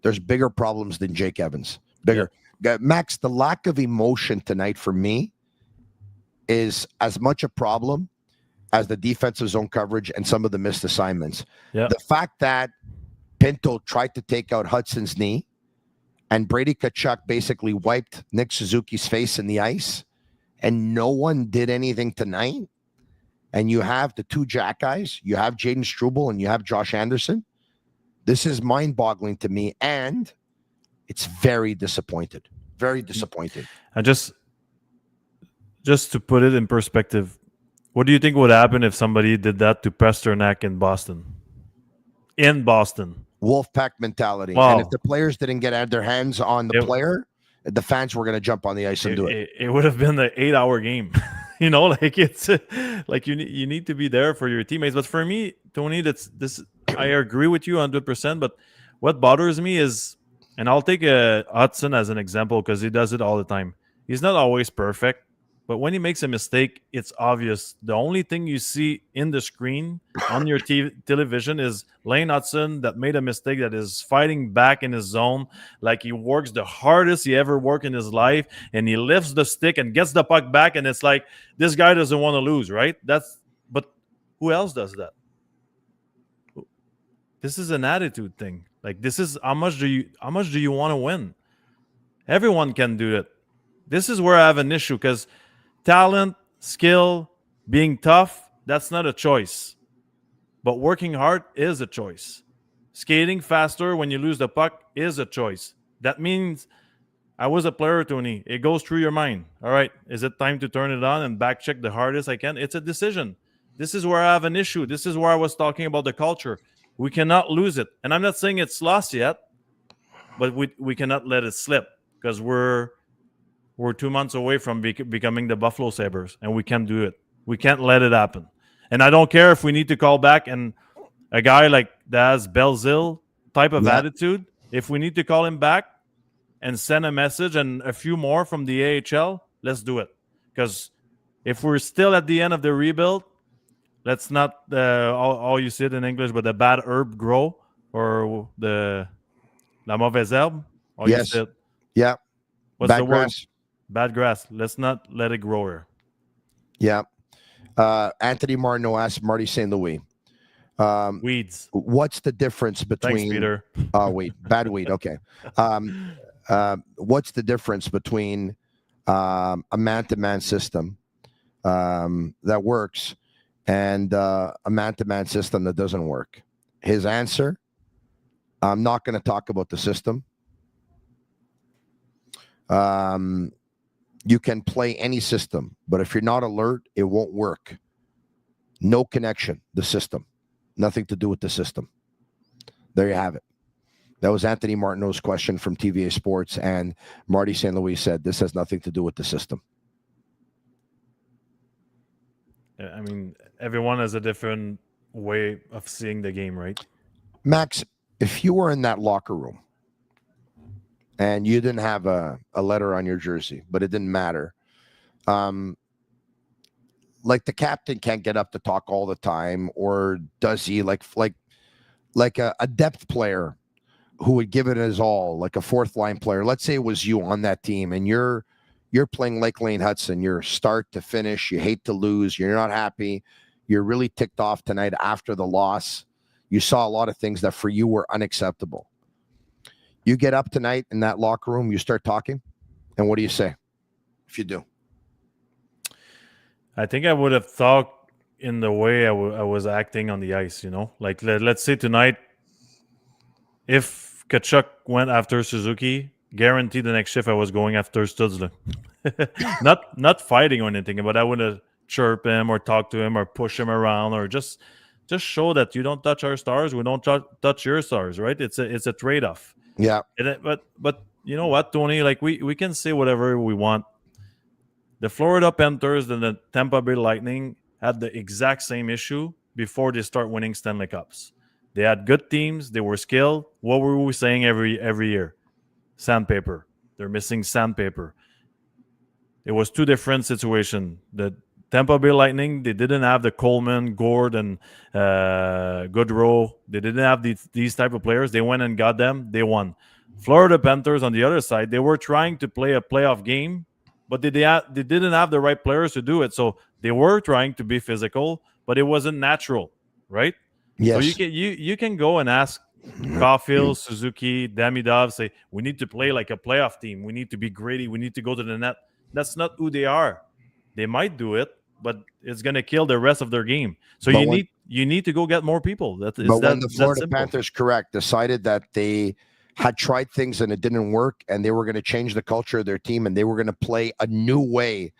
there's bigger problems than Jake Evans. Bigger. Yeah. Max, the lack of emotion tonight for me is as much a problem as the defensive zone coverage and some of the missed assignments. Yeah. The fact that Pinto tried to take out Hudson's knee and Brady Tkachuk basically wiped Nick Suzuki's face in the ice and no one did anything tonight. And you have the 2 Jack guys, you have Jaden Struble and you have Josh Anderson. This is mind-boggling to me, and it's very disappointed. Very disappointed. And just to put it in perspective, what do you think would happen if somebody did that to Pasternak in Boston? In Boston. Wolfpack mentality. Wow. And if the players didn't get their hands on the player, the fans were going to jump on the ice and do it. It would have been an 8-hour game. It's like you need to be there for your teammates. But for me, Tony, I agree with you 100%. But what bothers me is, and I'll take Hudson as an example because he does it all the time. He's not always perfect, but when he makes a mistake, it's obvious. The only thing you see in the screen on your television is Lane Hudson that made a mistake, that is fighting back in his zone, like he works the hardest he ever worked in his life, and he lifts the stick and gets the puck back, and it's like, this guy doesn't want to lose, right? But who else does that? This is an attitude thing. Like, this is how much do you want to win? Everyone can do it. This is where I have an issue, because talent skill, being tough, that's not a choice. But working hard is a choice. Skating faster when you lose the puck is a choice. That means I was a player, Tony. It goes through your mind. All right, is it time to turn it on and back check the hardest I can? It's a decision. This is where I have an issue. This is where I was talking about the culture. We cannot lose it. And I'm not saying it's lost yet, but we cannot let it slip because we're 2 months away from becoming the Buffalo Sabres, and we can't do it. We can't let it happen. And I don't care if we need to call back and a guy like that has Belzil type of attitude, if we need to call him back and send a message and a few more from the AHL, let's do it. Because if we're still at the end of the rebuild, let's not all you see it in English, but the bad herb grow or the la mauvaise herbe. Yes. You said, yeah. What's bad the grass. word? Bad grass. Let's not let it grow here. Yeah. Anthony Martineau asked Marty St. Louis. Weeds. What's the difference between? Thanks, Peter. Oh, weed. Bad weed. Okay. What's the difference between a man-to-man system that works and a man-to-man system that doesn't work? His answer, I'm not going to talk about the system. You can play any system, but if you're not alert, it won't work. No connection, the system. Nothing to do with the system. There you have it. That was Anthony Martineau's question from TVA Sports, and Marty St. Louis said this has nothing to do with the system. I mean, everyone has a different way of seeing the game, right? Max, if you were in that locker room and you didn't have a letter on your jersey, but it didn't matter, like the captain can't get up to talk all the time, or does he? Like a depth player who would give it his all, like a fourth line player. Let's say it was you on that team, and you're playing Lake Lane Hudson. You're start to finish. You hate to lose. You're not happy. You're really ticked off tonight after the loss. You saw a lot of things that for you were unacceptable. You get up tonight in that locker room. You start talking, and what do you say if you do? I think I would have thought in the way I was acting on the ice, you know? Like, let's say tonight, if Tkachuk went after Suzuki, guaranteed the next shift I was going after Stutzler. not fighting or anything, but I would have chirp him or talk to him or push him around or just show that you don't touch our stars, we don't touch your stars, right? It's a trade-off. Yeah. But you know what, Tony? Like, we can say whatever we want. The Florida Panthers and the Tampa Bay Lightning had the exact same issue before they start winning Stanley Cups. They had good teams. They were skilled. What were we saying every year? Sandpaper. They're missing sandpaper. It was two different situations. The Tampa Bay Lightning, they didn't have the Coleman, Gord, and Goodrow. They didn't have these type of players. They went and got them. They won. Florida Panthers, on the other side, they were trying to play a playoff game, but they didn't have the right players to do it. So they were trying to be physical, but it wasn't natural, right? Yes. So you can go and ask Caulfield, Suzuki, Damidov, say, we need to play like a playoff team. We need to be gritty. We need to go to the net. That's not who they are. They might do it, but it's going to kill the rest of their game. So you need to go get more people. When the Florida Panthers, decided that they had tried things and it didn't work, and they were going to change the culture of their team, and they were going to play a new way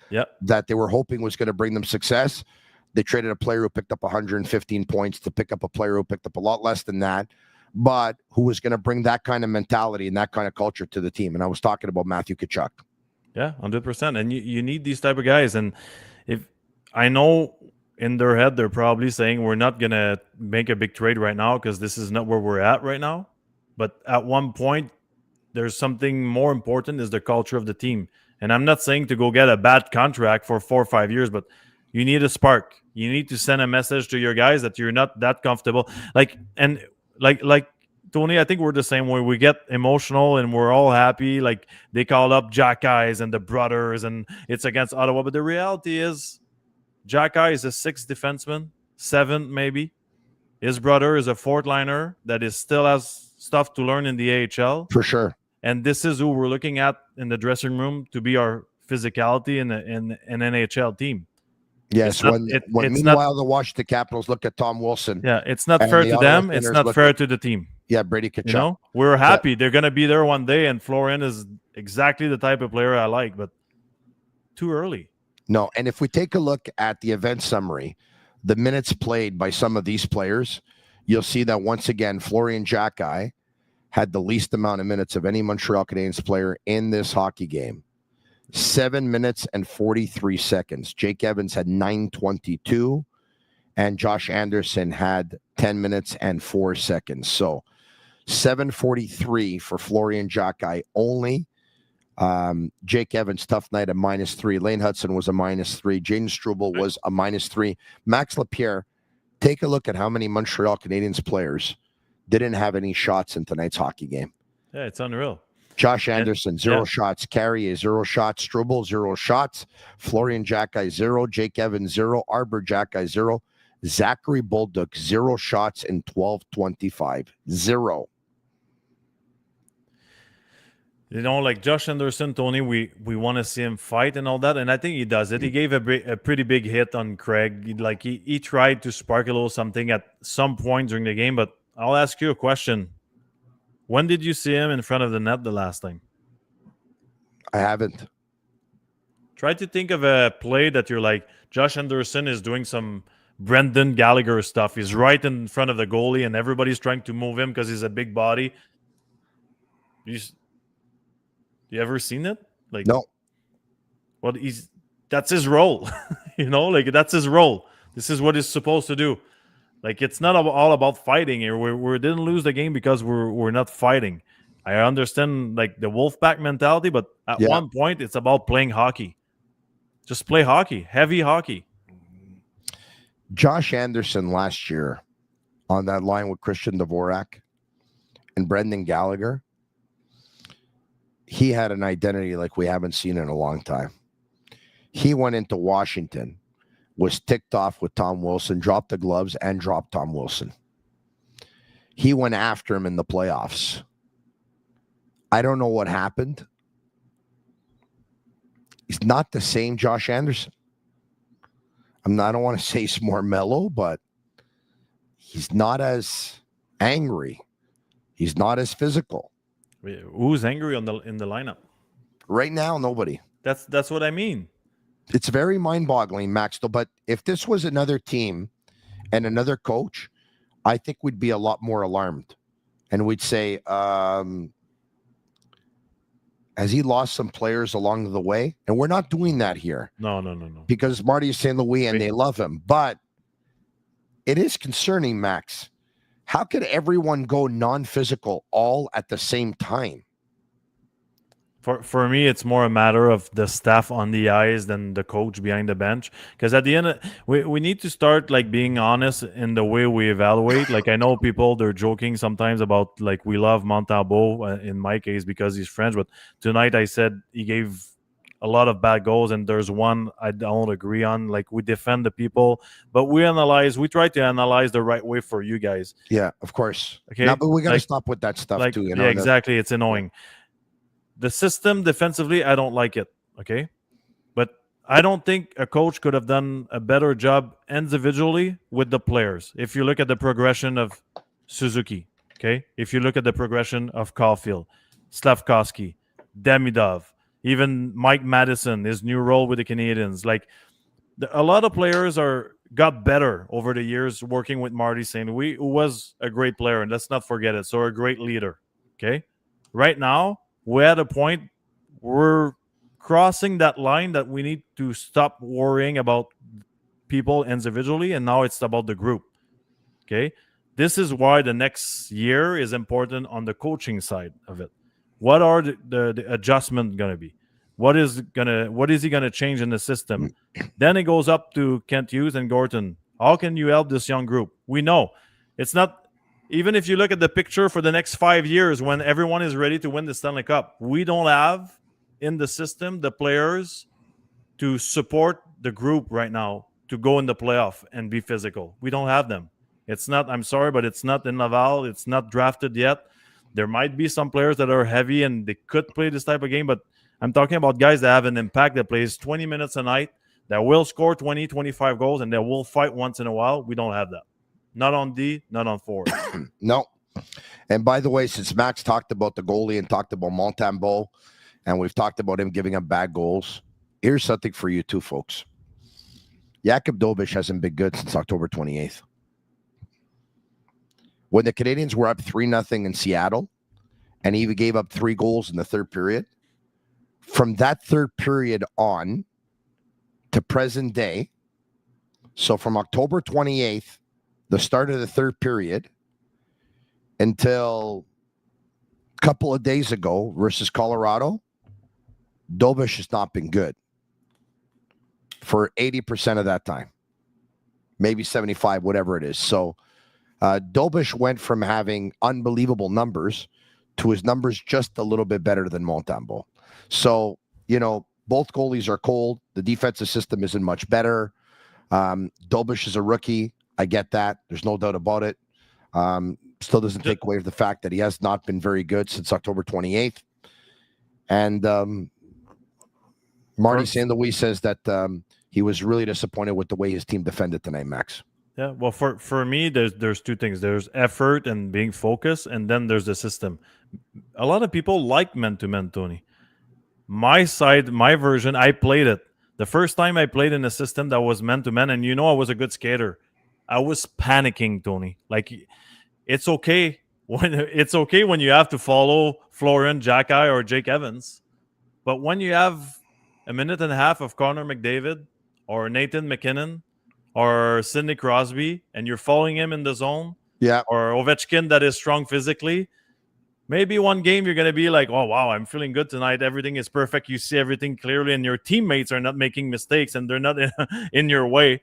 that they were hoping was going to bring them success. They traded a player who picked up 115 points to pick up a player who picked up a lot less than that, but who was going to bring that kind of mentality and that kind of culture to the team. And I was talking about Matthew Tkachuk. Yeah, 100%. And you need these type of guys. And if I know in their head, they're probably saying we're not going to make a big trade right now because this is not where we're at right now. But at one point, there's something more important is the culture of the team. And I'm not saying to go get a bad contract for 4 or 5 years, but you need a spark. You need to send a message to your guys that you're not that comfortable. Like Tony, I think we're the same way. We get emotional and we're all happy. Like they call up Jack Eyes and the brothers and it's against Ottawa. But the reality is Jack Eye is a 6th defenseman, 7th maybe. His brother is a 4th liner that is still has stuff to learn in the AHL. For sure. And this is who we're looking at in the dressing room to be our physicality in an NHL team. Yes, it's meanwhile the Washington Capitals look at Tom Wilson. Yeah, it's not and fair the to Ottawa them. It's Senators not fair to the team. Yeah, Brady Tkachuk. You know, we're happy they're gonna be there one day, and Florian is exactly the type of player I like, but too early. No, and if we take a look at the event summary, the minutes played by some of these players, you'll see that once again, Florian Jacki had the least amount of minutes of any Montreal Canadiens player in this hockey game. 7 minutes and 43 seconds. Jake Evans had 9:22, and Josh Anderson had 10 minutes and 4 seconds. So 7:43 for Florian Jacki only. Jake Evans, tough night, a -3. Lane Hudson was a -3. Jaden Struble was a -3. Max Lapierre, take a look at how many Montreal Canadiens players didn't have any shots in tonight's hockey game. Yeah, it's unreal. Josh Anderson, 0 shots. Carrier, 0 shots. Struble, 0 shots. Florian Jacki, 0. Jake Evans, 0. Arbor Jacki, 0. Zachary Bolduc, 0 shots in 12:25. 0. You know, like Josh Anderson, Tony, we want to see him fight and all that, and I think he does it. He gave a pretty big hit on Craig. Like he tried to spark a little something at some point during the game, but I'll ask you a question. When did you see him in front of the net the last time? I haven't. Try to think of a play that you're like, Josh Anderson is doing some Brendan Gallagher stuff. He's right in front of the goalie, and everybody's trying to move him because he's a big body. You ever seen it? Like, no. Well, that's his role. You know, like that's his role. This is what he's supposed to do. Like, it's not all about fighting here. We didn't lose the game because we're not fighting. I understand like the Wolfpack mentality, but at one point it's about playing hockey. Just play hockey, heavy hockey. Josh Anderson last year on that line with Christian Dvorak and Brendan Gallagher, he had an identity like we haven't seen in a long time. He went into Washington, was ticked off with Tom Wilson, dropped the gloves, and dropped Tom Wilson. He went after him in the playoffs. I don't know what happened. He's not the same Josh Anderson. I don't want to say he's more mellow, but he's not as angry. He's not as physical. Who's angry in the lineup? Right now, nobody. That's what I mean. It's very mind-boggling, Max, though. But if this was another team and another coach, I think we'd be a lot more alarmed. And we'd say, has he lost some players along the way? And we're not doing that here. No. Because Marty is St. Louis and they love him. But it is concerning, Max. How could everyone go non-physical all at the same time? For me, it's more a matter of the staff on the ice than the coach behind the bench. Because at the end, we need to start like being honest in the way we evaluate. Like I know people, they're joking sometimes about like we love Montembeault in my case because he's French. But tonight I said he gave a lot of bad goals, and there's one I don't agree on. Like we defend the people, but we try to analyze the right way for you guys. Yeah, of course. Okay, now, but we got to stop with that stuff too. Yeah, exactly. It's annoying. The system defensively, I don't like it. Okay, but I don't think a coach could have done a better job individually with the players. If you look at the progression of Suzuki, okay, if you look at the progression of Caulfield, Slavkovsky, Demidov, even Mike Madison, his new role with the Canadiens, like a lot of players got better over the years working with Marty St. Louis, who was a great player, and let's not forget it. So a great leader. Okay, right now we're at a point we're crossing that line that we need to stop worrying about people individually, and now it's about the group. Okay, this is why the next year is important on the coaching side of it. What are the adjustment going to be? What is he going to change in the system? Then it goes up to Kent Hughes and Gorton. How can you help this young group? We know it's not. Even if you look at the picture for the next 5 years when everyone is ready to win the Stanley Cup, we don't have in the system the players to support the group right now to go in the playoff and be physical. We don't have them. It's not, I'm sorry, but it's not in Laval. It's not drafted yet. There might be some players that are heavy and they could play this type of game, but I'm talking about guys that have an impact that plays 20 minutes a night, that will score 20, 25 goals and that will fight once in a while. We don't have that. Not on D, not on forward. No. And by the way, since Max talked about the goalie and talked about Montembeault, and we've talked about him giving up bad goals, here's something for you too, folks. Jakub Dobeš hasn't been good since October 28th. When the Canadiens were up 3-0 in Seattle, and he even gave up 3 goals in the third period, from that third period on to present day, so from October 28th, the start of the third period, until a couple of days ago versus Colorado, Dobeš has not been good for 80% of that time, maybe 75, whatever it is. So Dobeš went from having unbelievable numbers to his numbers just a little bit better than Montembeault. So, both goalies are cold. The defensive system isn't much better. Dobeš is a rookie. I get that. There's no doubt about it. Still doesn't take away from the fact that he has not been very good since October 28th. And Marty St. Louis says that he was really disappointed with the way his team defended tonight, Max. Yeah, well, for me, there's 2 things. There's effort and being focused, and then there's the system. A lot of people like man-to-man, Tony. My side, my version, I played it. The first time I played in a system that was man-to-man, and I was a good skater, I was panicking, Tony. Like, it's okay when you have to follow Florian, Jacky, or Jake Evans. But when you have a minute and a half of Connor McDavid or Nathan McKinnon or Sidney Crosby, and you're following him in the zone, or Ovechkin that is strong physically, maybe one game you're going to be like, oh, wow, I'm feeling good tonight. Everything is perfect. You see everything clearly, and your teammates are not making mistakes, and they're not in your way.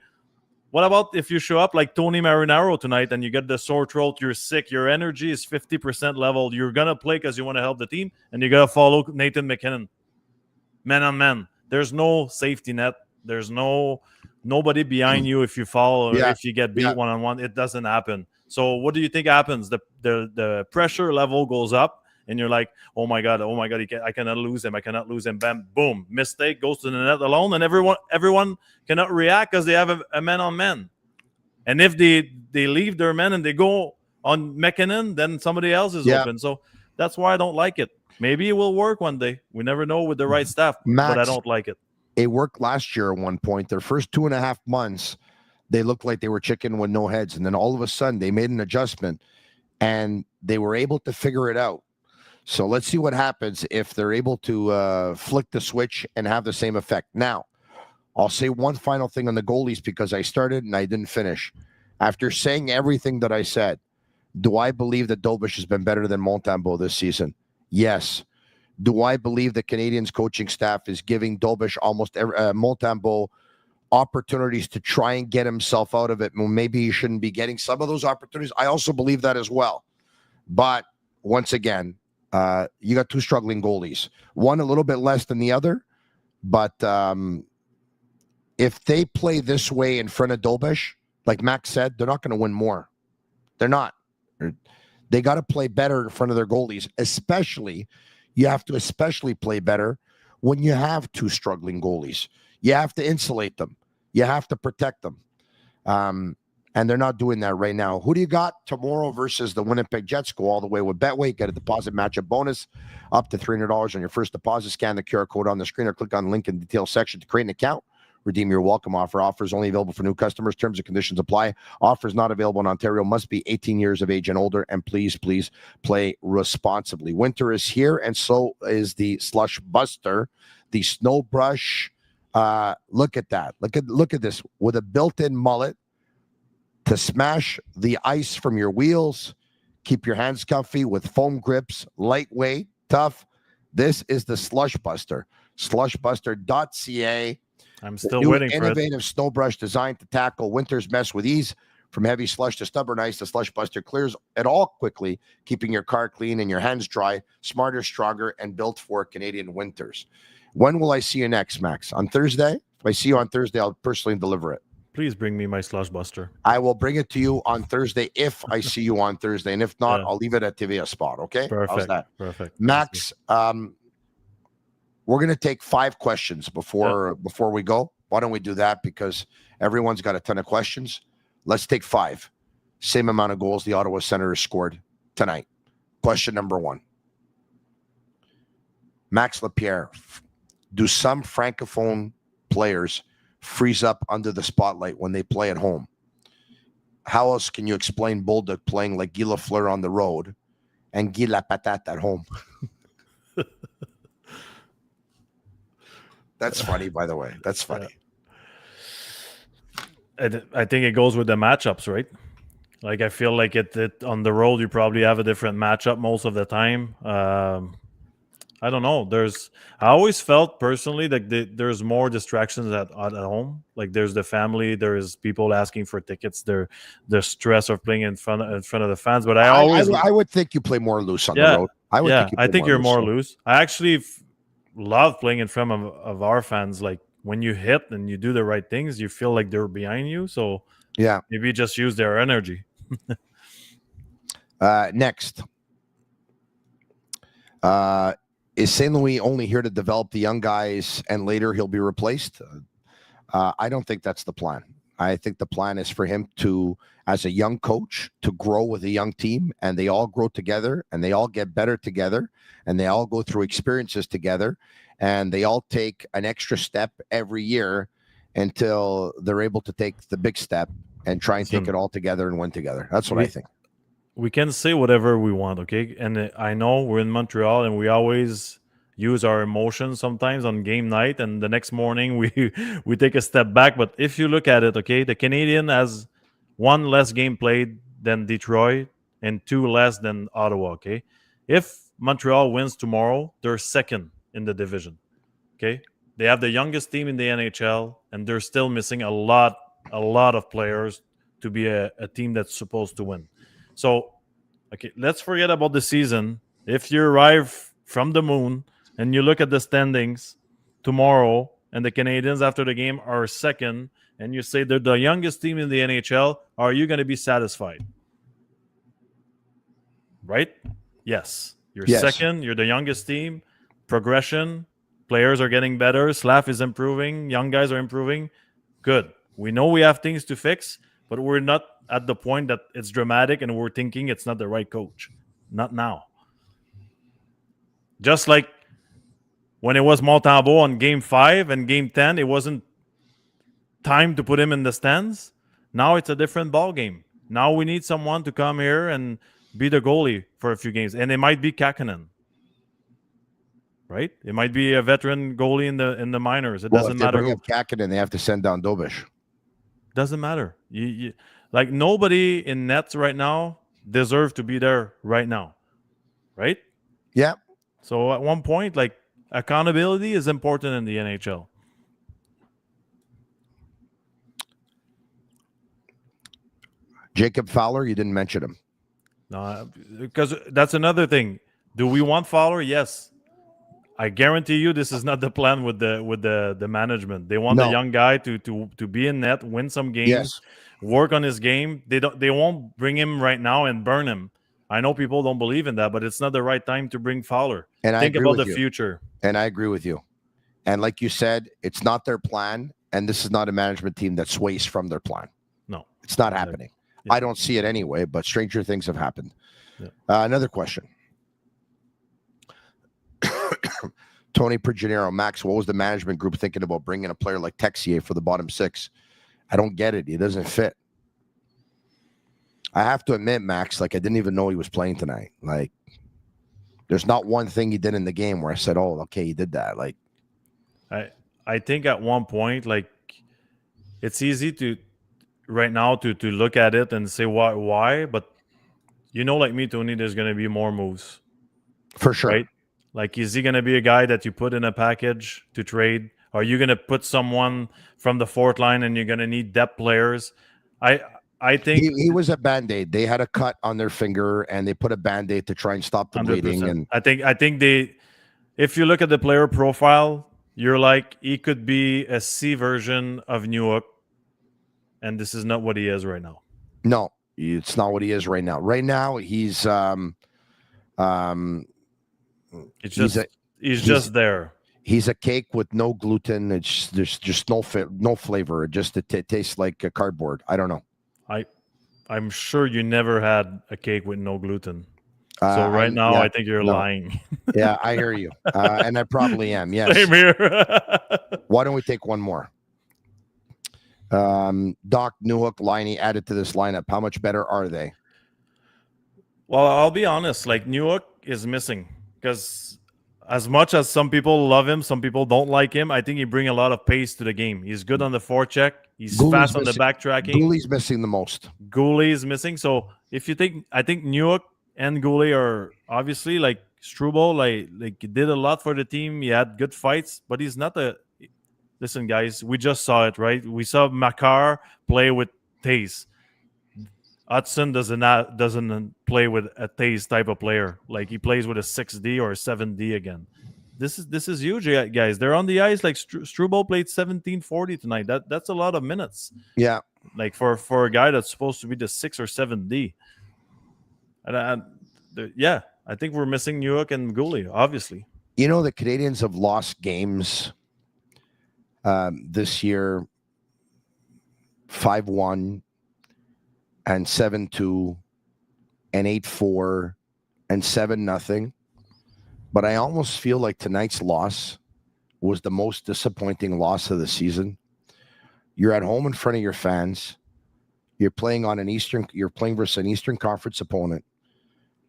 What about if you show up like Tony Marinaro tonight and you get the sore throat, you're sick, your energy is 50% level, you're going to play because you want to help the team, and you got to follow Nathan McKinnon. Man on man. There's no safety net. There's nobody behind you if you fall or if you get beat one-on-one. It doesn't happen. So what do you think happens? The pressure level goes up, and you're like, oh my God, I cannot lose him. Bam, boom, mistake, goes to the net alone, and everyone cannot react because they have a man-on-man. And if they leave their man and they go on McKinnon, then somebody else is open. So that's why I don't like it. Maybe it will work one day. We never know with the right staff, Max, but I don't like it. It worked last year at one point. Their first 2.5 months, they looked like they were chicken with no heads. And then all of a sudden, they made an adjustment, and they were able to figure it out. So let's see what happens if they're able to flick the switch and have the same effect. Now, I'll say one final thing on the goalies because I started and I didn't finish. After saying everything that I said, do I believe that Dobeš has been better than Montembeault this season? Yes. Do I believe the Canadiens coaching staff is giving Dobeš Montembeault opportunities to try and get himself out of it? Well, maybe he shouldn't be getting some of those opportunities. I also believe that as well. But once again, you got 2 struggling goalies. One a little bit less than the other. But if they play this way in front of Dobeš, like Max said, they're not going to win more. They're not. They got to play better in front of their goalies. You have to play better when you have 2 struggling goalies. You have to insulate them. You have to protect them. And they're not doing that right now. Who do you got tomorrow versus the Winnipeg Jets? Go all the way with Betway. Get a deposit matchup bonus up to $300 on your first deposit. Scan the QR code on the screen or click on the link in the details section to create an account. Redeem your welcome offer. Offers only available for new customers. Terms and conditions apply. Offers not available in Ontario. Must be 18 years of age and older. And please play responsibly. Winter is here, and so is the Slush Buster, the Snow Brush. Look at that. Look at this. With a built-in mullet to smash the ice from your wheels. Keep your hands comfy with foam grips. Lightweight, tough. This is the Slush Buster. Slushbuster.ca. I'm still waiting for it. Innovative snow brush designed to tackle winter's mess with ease. From heavy slush to stubborn ice, the Slush Buster clears it all quickly, keeping your car clean and your hands dry. Smarter, stronger, and built for Canadian winters. When will I see you next, Max? On Thursday? If I see you on Thursday, I'll personally deliver it. Please bring me my Slush Buster. I will bring it to you on Thursday if I see you on Thursday. And if not, I'll leave it at TVA Spot, okay? Perfect. How's that? Perfect. Max, we're going to take 5 questions before we go. Why don't we do that? Because everyone's got a ton of questions. Let's take 5. Same amount of goals the Ottawa Senators scored tonight. Question number 1. Max Lapierre. Do some Francophone players freeze up under the spotlight when they play at home? How else can you explain Bulldog playing like Guy Lafleur on the road and Guy Lapatate at home? That's funny, by the way. That's funny. I think it goes with the matchups, right? Like, I feel like it on the road, you probably have a different matchup most of the time. I don't know. I always felt personally that there's more distractions at home. Like, there's the family, there's people asking for tickets, the stress of playing in front of the fans. But I would think you play more loose on the road. I think you're more loose. I actually love playing in front of our fans. Like, when you hit and you do the right things, you feel like they're behind you. So yeah, maybe just use their energy. Next. Is St. Louis only here to develop the young guys and later he'll be replaced? I don't think that's the plan. I think the plan is for him to, as a young coach, to grow with a young team, and they all grow together and they all get better together and they all go through experiences together and they all take an extra step every year until they're able to take the big step and try and take it all together and win together. That's what I think. We can say whatever we want, okay? And I know we're in Montreal and we always use our emotions sometimes on game night, and the next morning we take a step back. But if you look at it, okay, the Canadian has 1 less game played than Detroit and 2 less than Ottawa, okay? If Montreal wins tomorrow, they're second in the division, okay? They have the youngest team in the NHL, and they're still missing a lot of players to be a team that's supposed to win. So, okay, let's forget about the season. If you arrive from the moon and you look at the standings tomorrow and the Canadiens after the game are second and you say they're the youngest team in the NHL, are you going to be satisfied? Right? Yes. You're second. You're the youngest team. Progression. Players are getting better. Slav is improving. Young guys are improving. Good. We know we have things to fix, but we're not at the point that it's dramatic and we're thinking it's not the right coach. Not now. Just like when it was Montembeault on Game 5 and Game 10, it wasn't time to put him in the stands. Now it's a different ball game. Now we need someone to come here and be the goalie for a few games. And it might be Kakkonen. Right? It might be a veteran goalie in the minors. It doesn't matter. If they bring up Kakkonen, they have to send down Dobish. Doesn't matter. You like, nobody in nets right now deserves to be there right now. Right? Yeah. So at one point, like, accountability is important in the NHL. Jacob Fowler, you didn't mention him. No, because that's another thing. Do we want Fowler? Yes. I guarantee you this is not the plan with the management. They want the young guy to be in net, win some games, work on his game. They won't bring him right now and burn him. I know people don't believe in that, but it's not the right time to bring Fowler. And think about the future. And I agree with you. And like you said, it's not their plan, and this is not a management team that sways from their plan. No. It's not happening. Yeah. I don't see it anyway, but stranger things have happened. Yeah. Another question. Tony Marinaro, Max, what was the management group thinking about bringing a player like Texier for the bottom 6? I don't get it. He doesn't fit. I have to admit, Max, like, I didn't even know he was playing tonight. Like, there's not one thing he did in the game where I said, oh, okay, he did that. Like, I think at one point, like, it's easy to right now to look at it and say why, but you know, like me, Tony, there's going to be more moves. For sure. Right? Like, is he going to be a guy that you put in a package to trade? Are you going to put someone from the fourth line and you're going to need depth players? I think he was a Band-Aid. They had a cut on their finger and they put a Band-Aid to try and stop the 100%. Bleeding. And I think they, if you look at the player profile, you're like, he could be a C version of Newhook, and this is not what he is right now. No, it's not what he is right now. Right now, he's just there. He's a cake with no gluten. There's just no flavor. It tastes like a cardboard. I don't know. I'm sure you never had a cake with no gluten. So now, I think you're lying. Yeah, I hear you. And I probably am. Yes. Same here. Why don't we take one more? Doc, Newhook, Liney added to this lineup. How much better are they? Well, I'll be honest. Like, Newhook is missing because as much as some people love him, some people don't like him. I think he brings a lot of pace to the game. He's good on the forecheck. He's fast on the backtracking. Goalie's missing the most. Goalie is missing. So if you think, I think Newhook and Goalie are obviously like Struble, like he did a lot for the team. He had good fights, but he's not a. Listen, guys, we just saw it, right? We saw McGuire play with Taze. Hudson doesn't play with a Taze type of player. Like he plays with a 6D or a 7D again. This is huge, guys. They're on the ice. Like Struble played 17-40 tonight. That's a lot of minutes. Yeah. Like for a guy that's supposed to be the 6 or 7D. And I think we're missing Newhook and Goalie, obviously. You know, the Canadiens have lost games this year 5-1 and 7-2 and 8-4 and 7-0. But I almost feel like tonight's loss was the most disappointing loss of the season. You're at home in front of your fans. You're playing versus an Eastern Conference opponent.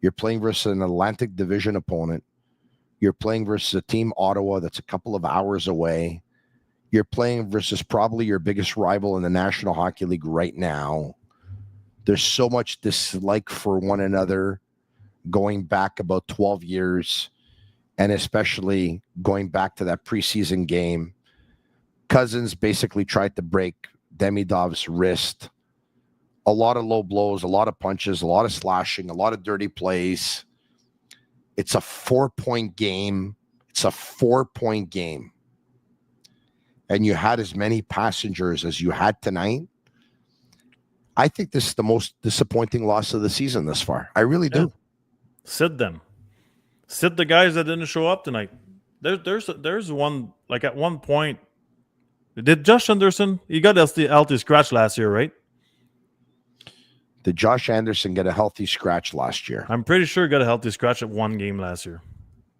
You're playing versus an Atlantic Division opponent. You're playing versus a team, Ottawa, that's a couple of hours away. You're playing versus probably your biggest rival in the National Hockey League right now. There's so much dislike for one another going back about 12 years, and especially going back to that preseason game. Cousins basically tried to break Demidov's wrist. A lot of low blows, a lot of punches, a lot of slashing, a lot of dirty plays. It's a 4-point game. And you had as many passengers as you had tonight. I think this is the most disappointing loss of the season thus far. I really do. Sit them. Sit the guys that didn't show up tonight. There's one, like at one point, did Josh Anderson, he got healthy scratch last year, right? Did Josh Anderson get a healthy scratch last year? I'm pretty sure he got a healthy scratch at one game last year.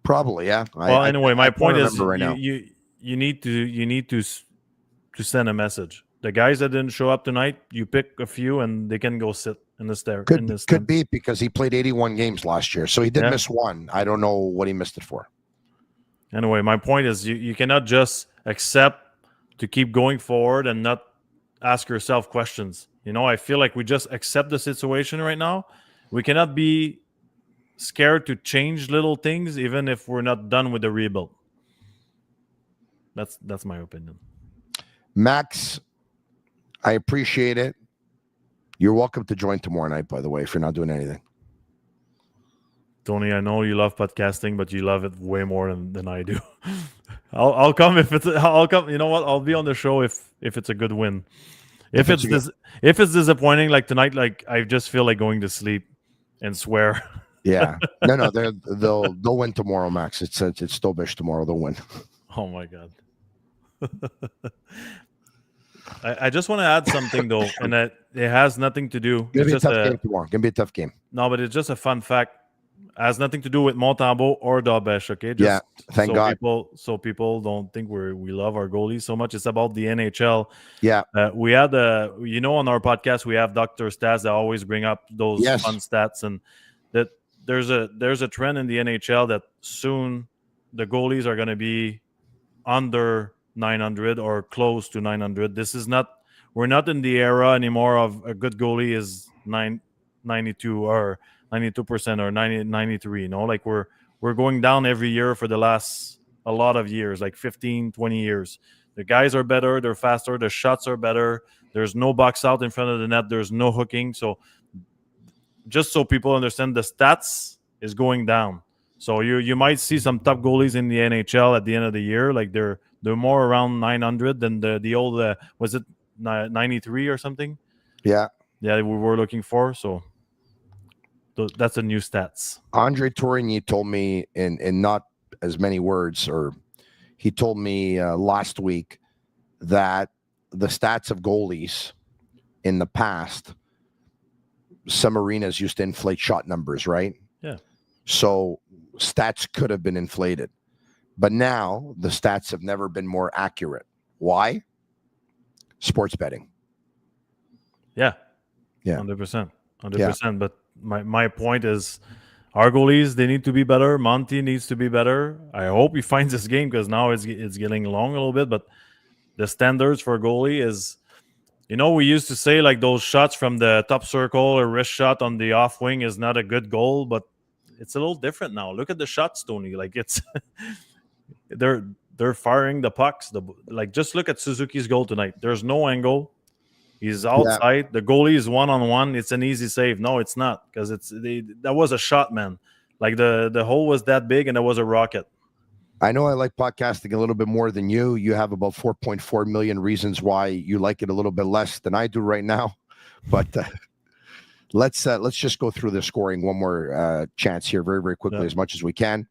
Probably, yeah. Anyway, my point is right now. You need to send a message. The guys that didn't show up tonight, you pick a few and they can go sit in the stair. Could be because he played 81 games last year, so he did miss one. I don't know what he missed it for. Anyway, my point is you cannot just accept to keep going forward and not ask yourself questions. You know, I feel like we just accept the situation right now. We cannot be scared to change little things, even if we're not done with the rebuild. That's my opinion. Max, I appreciate it. You're welcome to join tomorrow night, by the way, if you're not doing anything. Tony, I know you love podcasting, but you love it way more than I do. I'll come I'll come. You know what? I'll be on the show if it's a good win. If it's disappointing like tonight, like I just feel like going to sleep and swear. Yeah. No, they'll win tomorrow, Max. It's Stobish tomorrow. They'll win. Oh my God. I just want to add something though, and that it has nothing to do. It's gonna be a tough game tomorrow. Gonna be a tough game. No, but it's just a fun fact. It has nothing to do with Montembeault or Dobesh. Okay, thank God. So people don't think we love our goalies so much. It's about the NHL. Yeah, we had on our podcast we have Dr. Stats that always bring up those fun stats, and that there's a trend in the NHL that soon the goalies are going to be under 900 or close to 900. We're not in the era anymore of a good goalie is 92 or 92% or 93. You know, like we're going down every year for the last a lot of years, like 15, 20 years. The guys are better, they're faster, the shots are better. There's no box out in front of the net. There's no hooking. So just so people understand, the stats is going down. So you might see some top goalies in the NHL at the end of the year, like they're more around 900 than the old was it 93 or something? Yeah, we were looking for. So that's the new stats. Andre Tourigny told me in not as many words, or he told me last week that the stats of goalies in the past, some arenas used to inflate shot numbers, right? Yeah. So stats could have been inflated. But now the stats have never been more accurate. Why? Sports betting. Yeah. 100%. 100%. But my point is, our goalies, they need to be better. Monty needs to be better. I hope he finds this game because now it's getting long a little bit. But the standards for a goalie is, we used to say like those shots from the top circle or wrist shot on the off wing is not a good goal, but it's a little different now. Look at the shots, Tony. Like it's they're firing the pucks. Just look at Suzuki's goal tonight. There's no angle. He's outside. The goalie is one-on-one. It's an easy save. No, it's not, because that was a shot, man. Like the hole was that big and it was a rocket. I know I like podcasting a little bit more than you. You have about 4.4 million reasons why you like it a little bit less than I do right now. But let's just go through the scoring one more chance here very, very quickly, as much as we can.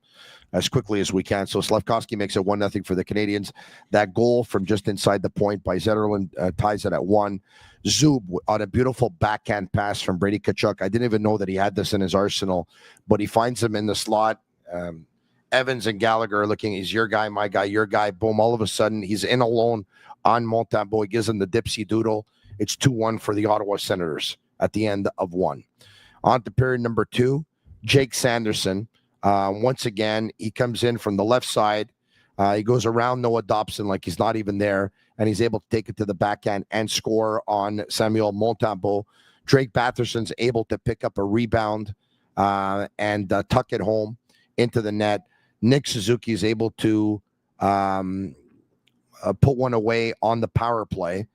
As quickly as we can. So Slafkovsky makes it 1-0 for the Canadiens. That goal from just inside the point by Zetterlund ties it at 1. Zub on a beautiful backhand pass from Brady Tkachuk. I didn't even know that he had this in his arsenal, but he finds him in the slot. Evans and Gallagher are looking. He's your guy, my guy, your guy. Boom! All of a sudden, he's in alone on Montembeault. He gives him the dipsy doodle. It's 2-1 for the Ottawa Senators at the end of 1. On to period number 2. Jake Sanderson. Once again, he comes in from the left side. He goes around Noah Dobson like he's not even there, and he's able to take it to the backhand and score on Samuel Montembeault. Drake Batherson's able to pick up a rebound and tuck it home into the net. Nick Suzuki is able to put one away on the power play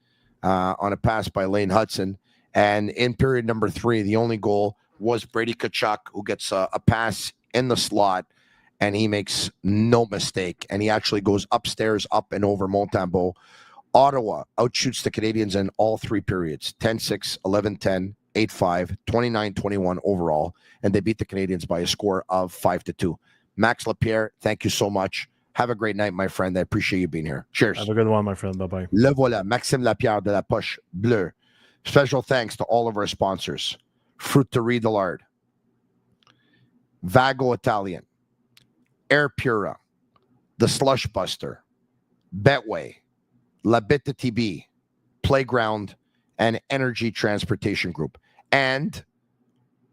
on a pass by Lane Hudson. And in period number 3, the only goal was Brady Tkachuk, who gets a pass in the slot, and he makes no mistake, and he actually goes upstairs, up and over Montembeault. Ottawa outshoots the Canadiens in all 3 periods, 10-6, 11-10, 8-5, 29-21 overall, and they beat the Canadiens by a score of 5-2. Max Lapierre, thank you so much. Have a great night, my friend. I appreciate you being here. Cheers. Have a good one, my friend. Bye-bye. Le voilà, Maxim Lapierre de la Poche Bleue. Special thanks to all of our sponsors. Fruiterie de Lard, Vago Italian, Air Pura, The Slush Buster, Betway, La Bittt Tibi, Playground, and Energy Transportation Group, and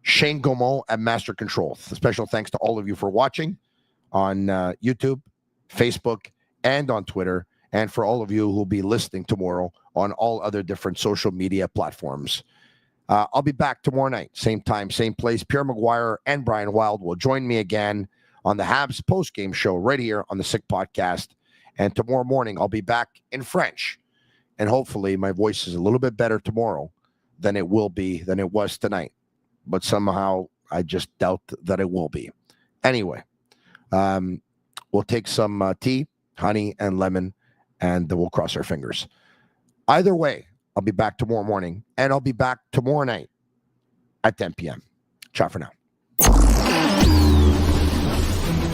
Shane Gaumont at Master Control. Special thanks to all of you for watching on YouTube, Facebook, and on Twitter, and for all of you who will be listening tomorrow on all other different social media platforms. I'll be back tomorrow night, same time, same place. Pierre McGuire and Brian Wilde will join me again on the Habs post-game show right here on the Sick Podcast. And tomorrow morning, I'll be back in French. And hopefully my voice is a little bit better tomorrow than it was tonight. But somehow I just doubt that it will be. Anyway, we'll take some tea, honey, and lemon, and we'll cross our fingers. Either way, I'll be back tomorrow morning, and I'll be back tomorrow night at 10 p.m. Ciao for now.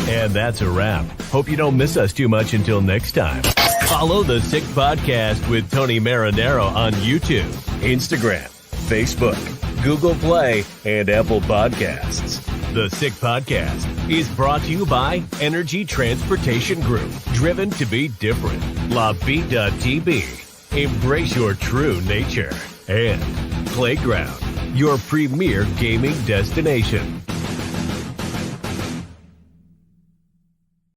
And that's a wrap. Hope you don't miss us too much until next time. Follow the Sick Podcast with Tony Marinaro on YouTube, Instagram, Facebook, Google Play, and Apple Podcasts. The Sick Podcast is brought to you by Energy Transportation Group, driven to be different. La Vida TB. Embrace your true nature. And Playground, your premier gaming destination.